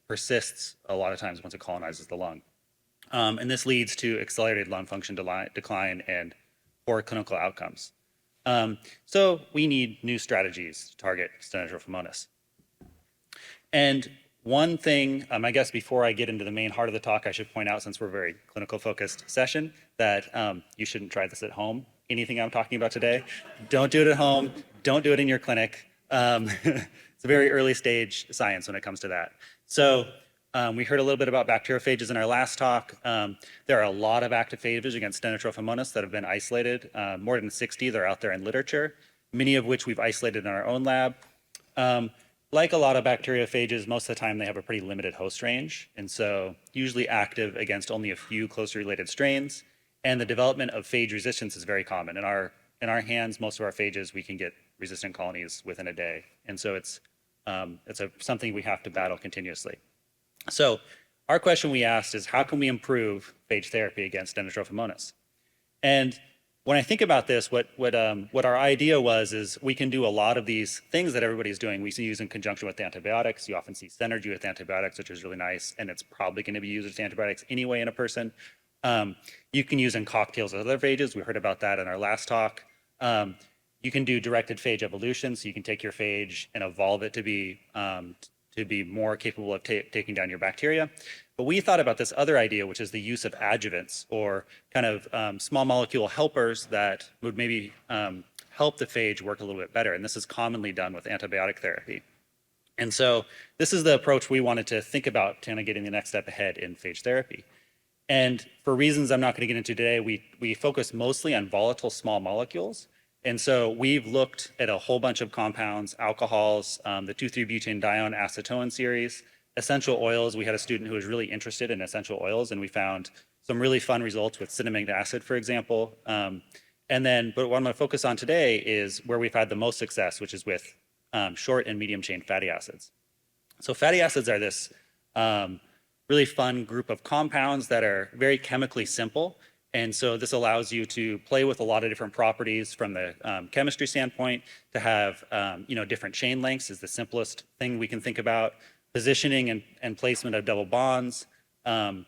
persists a lot of times once it colonizes the lung. And this leads to accelerated lung function decline and poor clinical outcomes. So we need new strategies to target Stenotrophomonas. And one thing, I guess before I get into the main heart of the talk, I should point out, since we're a very clinical focused session, that you shouldn't try this at home. Anything I'm talking about today, don't do it at home. Don't do it in your clinic. It's a very early stage science when it comes to that. So we heard a little bit about bacteriophages in our last talk. There are a lot of active phages against Stenotrophomonas that have been isolated. More than 60, they're out there in literature, many of which we've isolated in our own lab. Like a lot of bacteriophages, most of the time they have a pretty limited host range, and so usually active against only a few closely related strains. And the development of phage resistance is very common. In our hands, most of our phages, we can get resistant colonies within a day, and so it's something we have to battle continuously. So our question we asked is, how can we improve phage therapy against Stenotrophomonas? And when I think about this, what our idea was is we can do a lot of these things that everybody's doing. We use in conjunction with antibiotics. You often see synergy with antibiotics, which is really nice, and it's probably going to be used with antibiotics anyway in a person. You can use in cocktails with other phages. We heard about that in our last talk. You can do directed phage evolution, so you can take your phage and evolve it to be more capable of taking down your bacteria. But we thought about this other idea, which is the use of adjuvants, or kind of small molecule helpers that would maybe help the phage work a little bit better. And this is commonly done with antibiotic therapy. And so this is the approach we wanted to think about, kind of getting the next step ahead in phage therapy. And for reasons I'm not going to get into today, we focus mostly on volatile small molecules. And so we've looked at a whole bunch of compounds, alcohols, the 2,3-butane-dione acetone series, essential oils. We had a student who was really interested in essential oils, and we found some really fun results with cinnamic acid, for example. But what I'm going to focus on today is where we've had the most success, which is with short and medium chain fatty acids. So fatty acids are this really fun group of compounds that are very chemically simple. And so this allows you to play with a lot of different properties from the chemistry standpoint. To have different chain lengths is the simplest thing we can think about. Positioning and placement of double bonds. And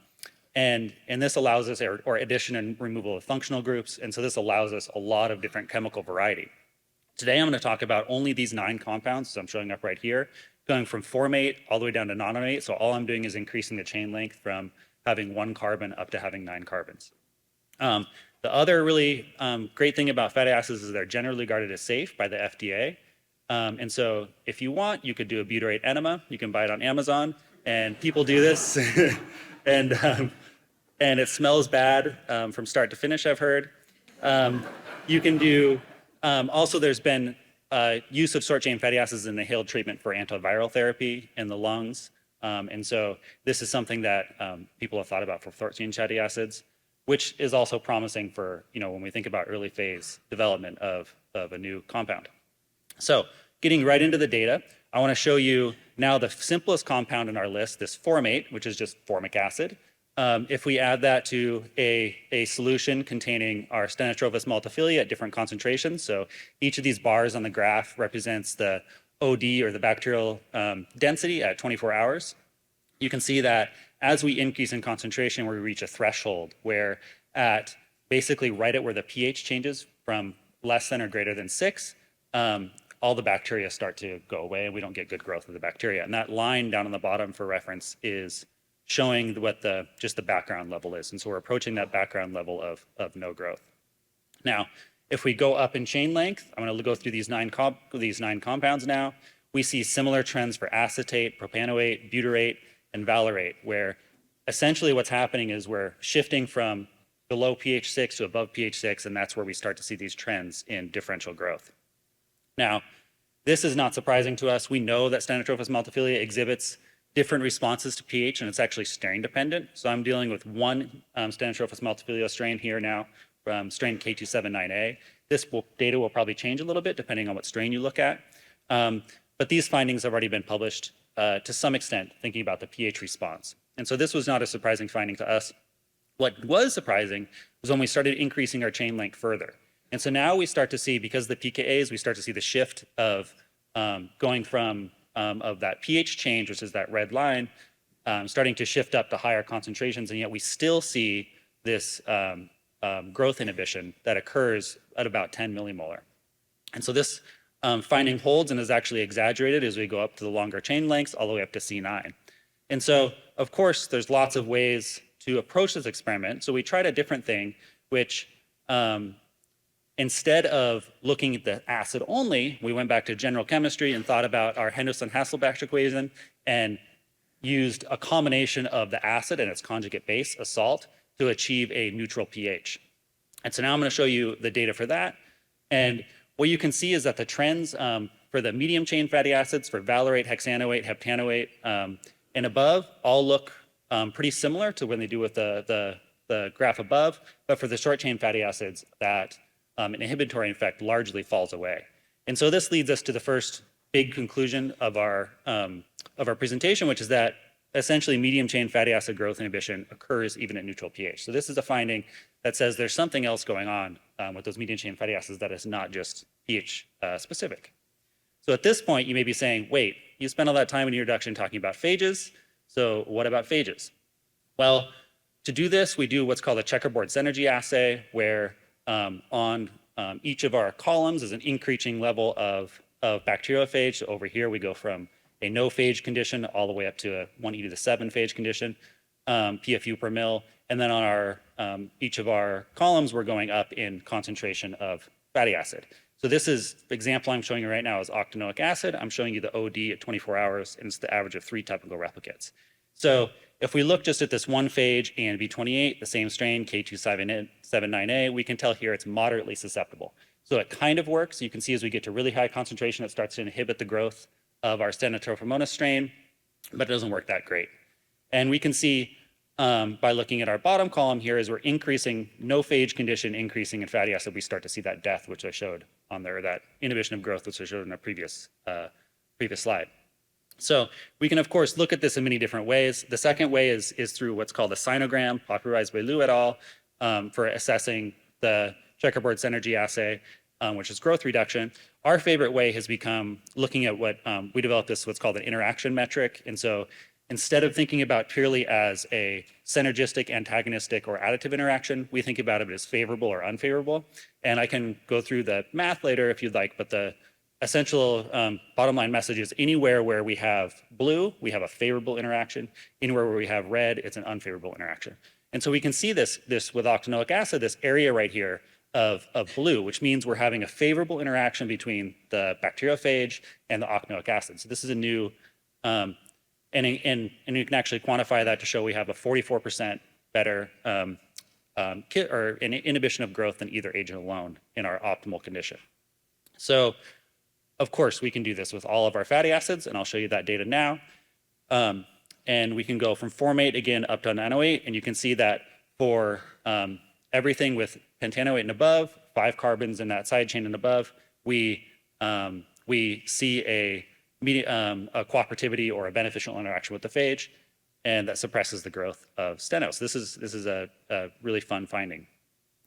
this allows us, or addition and removal of functional groups. And so this allows us a lot of different chemical variety. Today I'm going to talk about only these 9 compounds, so I'm showing up right here, going from formate all the way down to nonamate. So all I'm doing is increasing the chain length from having 1 carbon up to having 9 carbons. The other really great thing about fatty acids is they're generally regarded as safe by the FDA. And so if you want, you could do a butyrate enema. You can buy it on Amazon, and people do this. and it smells bad from start to finish, I've heard. You can do, also there's been use of short chain fatty acids in inhaled treatment for antiviral therapy in the lungs. And so this is something that people have thought about for short chain fatty acids, which is also promising for, when we think about early phase development of a new compound. So getting right into the data, I want to show you now the simplest compound in our list, this formate, which is just formic acid. If we add that to a solution containing our Stenotrophomonas multifila at different concentrations, so each of these bars on the graph represents the OD, or the bacterial density at 24 hours. You can see that as we increase in concentration, we reach a threshold where at basically right at where the pH changes from less than or greater than 6, all the bacteria start to go away and we don't get good growth of the bacteria. And that line down on the bottom for reference is showing what just the background level is. And so we're approaching that background level of no growth. Now, if we go up in chain length, I'm going to go through these nine compounds now. We see similar trends for acetate, propanoate, butyrate, and valerate, where essentially what's happening is we're shifting from below pH 6 to above pH 6, and that's where we start to see these trends in differential growth. Now, this is not surprising to us. We know that Stenotrophomonas multifila exhibits different responses to pH, and it's actually strain dependent. So I'm dealing with one Stenotrophomonas multifila strain here now, strain K279A. This data will probably change a little bit depending on what strain you look at. But these findings have already been published to some extent, thinking about the pH response. And so this was not a surprising finding to us. What was surprising was when we started increasing our chain length further. And so now we start to see, because of the pKa's, we start to see the shift of going from of that pH change, which is that red line, starting to shift up to higher concentrations, and yet we still see this growth inhibition that occurs at about 10 millimolar. And so this finding holds and is actually exaggerated as we go up to the longer chain lengths, all the way up to C9. And so, of course, there's lots of ways to approach this experiment. So we tried a different thing, which instead of looking at the acid only, we went back to general chemistry and thought about our Henderson-Hasselbalch equation and used a combination of the acid and its conjugate base, a salt, to achieve a neutral pH. And so now I'm going to show you the data for that. And what you can see is that the trends for the medium chain fatty acids, for valerate, hexanoate, heptanoate, and above, all look pretty similar to when they do with the graph above. But for the short chain fatty acids, that an inhibitory effect largely falls away. And so this leads us to the first big conclusion of our presentation, which is that essentially medium chain fatty acid growth inhibition occurs even at neutral pH. So this is a finding that says there's something else going on with those medium chain fatty acids that is not just pH specific. So at this point, you may be saying, wait, you spent all that time in your introduction talking about phages. So what about phages? Well, to do this, we do what's called a checkerboard synergy assay, where on each of our columns is an increasing level of bacteriophage. So over here, we go from a no phage condition all the way up to a 1e⁷ phage condition, PFU per mil. And then on our each of our columns, we're going up in concentration of fatty acid. So this is the example I'm showing you right now is octanoic acid. I'm showing you the OD at 24 hours, and it's the average of 3 typical replicates. So if we look just at this one phage, ANB28, the same strain, K279A, we can tell here it's moderately susceptible. So it kind of works. You can see as we get to really high concentration, it starts to inhibit the growth of our Stenotrophomonas strain, but it doesn't work that great. And we can see by looking at our bottom column here, as we're increasing no phage condition, increasing in fatty acid, we start to see that death, which I showed on there, that inhibition of growth, which I showed in a previous slide. So we can, of course, look at this in many different ways. The second way is through what's called a sinogram, popularized by Liu et al., for assessing the checkerboard synergy assay, which is growth reduction. Our favorite way has become looking at what we developed this what's called an interaction metric. And so instead of thinking about purely as a synergistic, antagonistic, or additive interaction, we think about it as favorable or unfavorable. And I can go through the math later if you'd like, but the essential bottom line message is anywhere where we have blue, we have a favorable interaction. Anywhere where we have red, it's an unfavorable interaction. And so we can see this with octanoic acid, this area right here of blue, which means we're having a favorable interaction between the bacteriophage and the octanoic acid. So this is a new, and you can actually quantify that to show we have a 44% better or an inhibition of growth than either agent alone in our optimal condition. So of course, we can do this with all of our fatty acids, and I'll show you that data now. And we can go from formate again up to nanoate, and you can see that for everything with pentanoate and above, 5 carbons in that side chain and above, we see a cooperativity or a beneficial interaction with the phage, and that suppresses the growth of stenos. This is a really fun finding.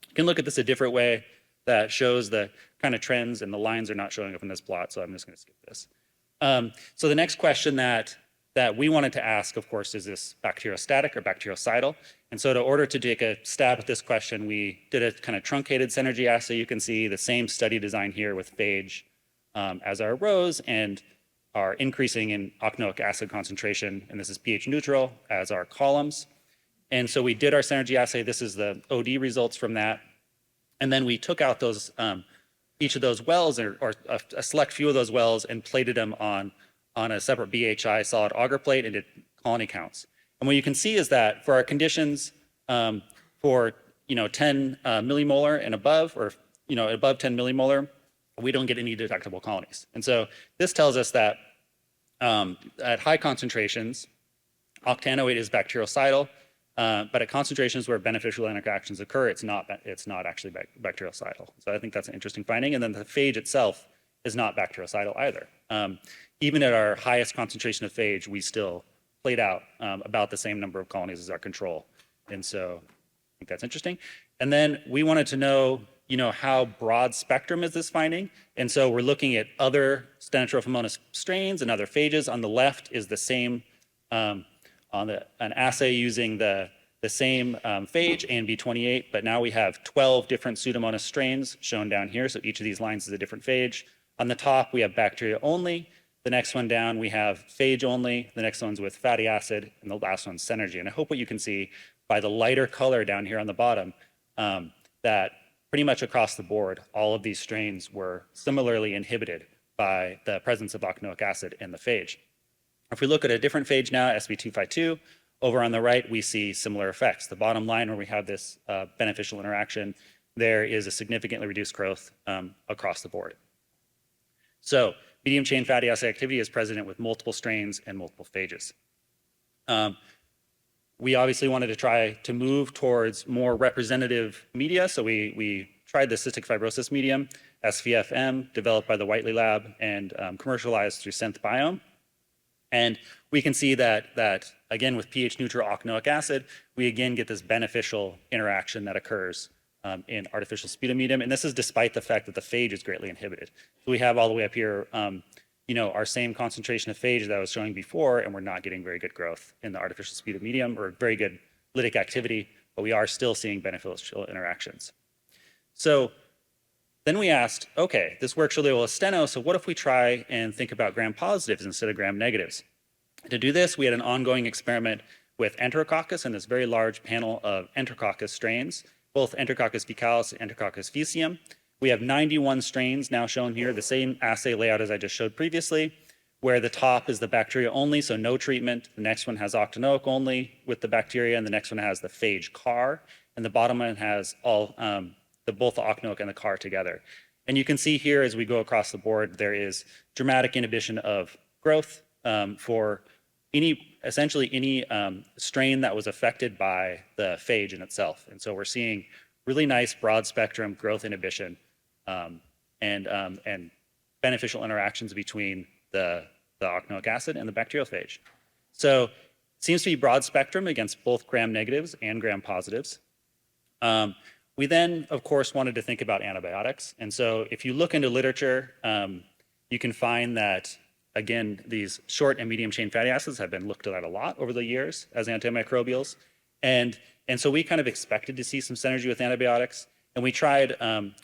You can look at this a different way that shows the kind of trends, and the lines are not showing up in this plot, so I'm just going to skip this. So the next question that that we wanted to ask, of course, is this bacteriostatic or bactericidal? And so in order to take a stab at this question, we did a kind of truncated synergy assay. You can see the same study design here with phage as our rows and are increasing in octanoic acid concentration, and this is pH neutral, as our columns. And so we did our synergy assay. This is the OD results from that. And then we took out those, each of those wells, or a select few of those wells, and plated them on a separate BHI solid agar plate and did colony counts. And what you can see is that for our conditions for 10 millimolar and above, or above 10 millimolar, we don't get any detectable colonies. And so this tells us that at high concentrations, octanoate is bactericidal, but at concentrations where beneficial interactions occur, it's not actually bactericidal. So I think that's an interesting finding. And then the phage itself is not bactericidal either. Even at our highest concentration of phage, we still played out about the same number of colonies as our control. And so I think that's interesting. And then we wanted to know, how broad spectrum is this finding? And so we're looking at other Stenotrophomonas strains and other phages. On the left is the same, an assay using the same phage, ANB28, but now we have 12 different Pseudomonas strains shown down here. So each of these lines is a different phage. On the top, we have bacteria only. The next one down, we have phage only. The next one's with fatty acid, and the last one's synergy. And I hope what you can see by the lighter color down here on the bottom, that pretty much across the board, all of these strains were similarly inhibited by the presence of octanoic acid in the phage. If we look at a different phage now, SB252, over on the right, we see similar effects. The bottom line where we have this beneficial interaction, there is a significantly reduced growth across the board. So medium chain fatty acid activity is present with multiple strains and multiple phages. We obviously wanted to try to move towards more representative media. So we tried the cystic fibrosis medium, SVFM, developed by the Whiteley Lab and commercialized through SynthBiome. And we can see that again, with pH neutral octanoic acid, we again get this beneficial interaction that occurs in artificial sputum medium. And this is despite the fact that the phage is greatly inhibited. So we have all the way up here, our same concentration of phage that I was showing before, and we're not getting very good growth in the artificial sputum medium or very good lytic activity, but we are still seeing beneficial interactions. So then we asked, okay, this works really well with steno, so what if we try and think about gram positives instead of gram negatives? To do this, we had an ongoing experiment with Enterococcus and this very large panel of Enterococcus strains, both Enterococcus faecalis and Enterococcus faecium. We have 91 strains now shown here, the same assay layout as I just showed previously, where the top is the bacteria only, so no treatment. The next one has octanoic only with the bacteria, and the next one has the phage CAR, and the bottom one has all both the octanoic and the CAR together. And you can see here as we go across the board, there is dramatic inhibition of growth for essentially any strain that was affected by the phage in itself. And so we're seeing really nice broad spectrum growth inhibition and beneficial interactions between the octanoic acid and the bacteriophage. So it seems to be broad spectrum against both gram negatives and gram positives. We then, of course, wanted to think about antibiotics. And so if you look into literature, you can find that, again, these short and medium chain fatty acids have been looked at a lot over the years as antimicrobials. And so we kind of expected to see some synergy with antibiotics. And we tried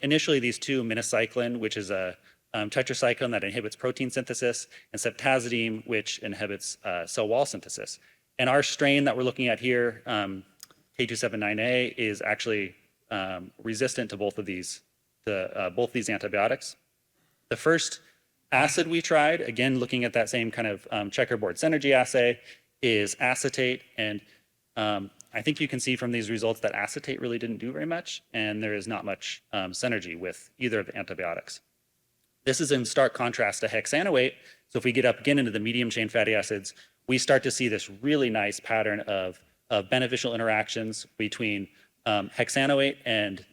initially these two, minocycline, which is a tetracycline that inhibits protein synthesis, and ceftazidime, which inhibits cell wall synthesis. And our strain that we're looking at here, K279A, is actually resistant to both of these antibiotics. The first acid we tried, again looking at that same kind of checkerboard synergy assay, is acetate. And I think you can see from these results that acetate really didn't do very much, and there is not much synergy with either of the antibiotics. This is in stark contrast to hexanoate. So if we get up again into the medium chain fatty acids, we start to see this really nice pattern of beneficial interactions between hexanoate and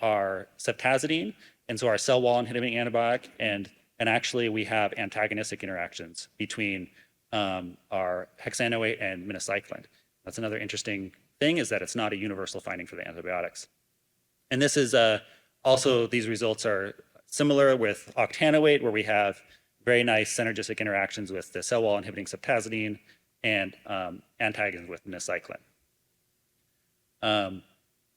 our ceftazidime, and so our cell wall inhibiting antibiotic, and actually we have antagonistic interactions between our hexanoate and minocycline. That's another interesting thing, is that it's not a universal finding for the antibiotics. And this is also, these results are similar with octanoate, where we have very nice synergistic interactions with the cell wall inhibiting ceftazidime and antagonism with minocycline.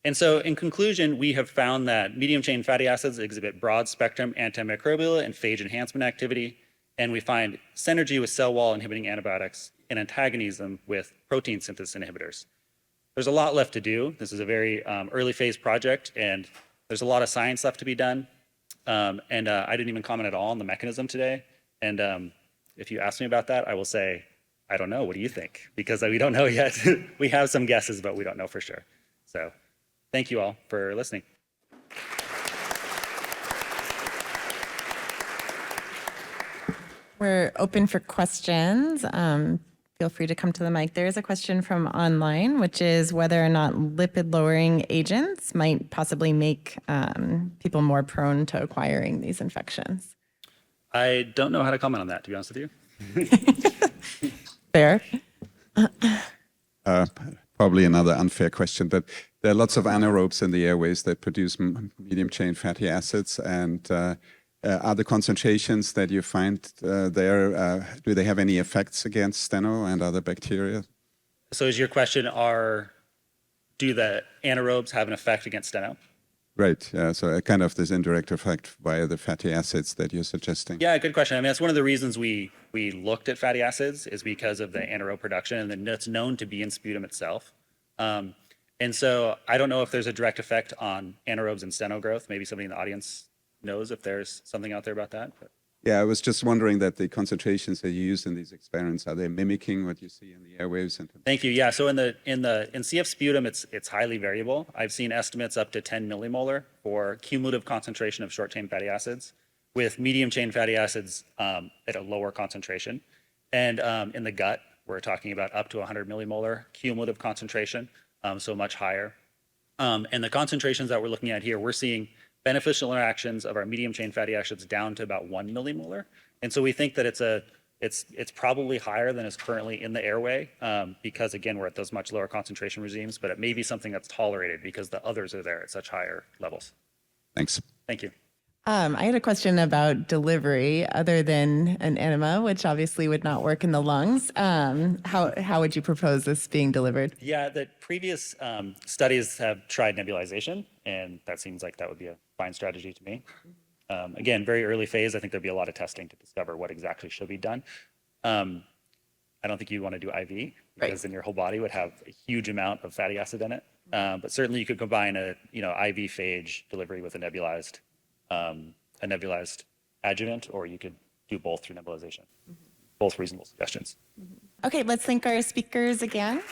And so in conclusion, we have found that medium chain fatty acids exhibit broad spectrum antimicrobial and phage enhancement activity, and we find synergy with cell wall inhibiting antibiotics and antagonism with protein synthesis inhibitors. There's a lot left to do. This is a very early phase project, and there's a lot of science left to be done. I didn't even comment at all on the mechanism today. And if you ask me about that, I will say, I don't know. What do you think? Because we don't know yet. We have some guesses, but we don't know for sure. So thank you all for listening. We're open for questions. Feel free to come to the mic. There is a question from online, which is whether or not lipid-lowering agents might possibly make people more prone to acquiring these infections. I don't know how to comment on that, to be honest with you. Fair. Probably another unfair question, but there are lots of anaerobes in the airways that produce medium chain fatty acids, and are the concentrations that you find there, do they have any effects against steno and other bacteria? So is your question, do the anaerobes have an effect against steno? Right, so kind of this indirect effect via the fatty acids that you're suggesting. Yeah, good question. I mean, that's one of the reasons we looked at fatty acids is because of the anaerobe production, and then it's known to be in sputum itself. And so I don't know if there's a direct effect on anaerobes and steno growth. Maybe somebody in the audience knows if there's something out there about that. But. Yeah, I was just wondering that the concentrations that you use in these experiments, are they mimicking what you see in the airwaves? Thank you. Yeah, so in CF sputum, it's highly variable. I've seen estimates up to 10 millimolar for cumulative concentration of short chain fatty acids, with medium chain fatty acids at a lower concentration. And in the gut, we're talking about up to 100 millimolar cumulative concentration, so much higher. And the concentrations that we're looking at here, we're seeing beneficial interactions of our medium chain fatty acids down to about 1 millimolar. And so we think that it's probably higher than is currently in the airway because, again, we're at those much lower concentration regimes, but it may be something that's tolerated because the others are there at such higher levels. Thanks. Thank you. I had a question about delivery other than an enema, which obviously would not work in the lungs. How would you propose this being delivered? Yeah, the previous studies have tried nebulization, and that seems like that would be a fine strategy to me. Again, very early phase, I think there'd be a lot of testing to discover what exactly should be done. I don't think you want to do IV because then your whole body would have a huge amount of fatty acid in it. But certainly you could combine a IV phage delivery with a nebulized adjuvant, or you could do both through nebulization. Both reasonable suggestions. Okay, let's thank our speakers again.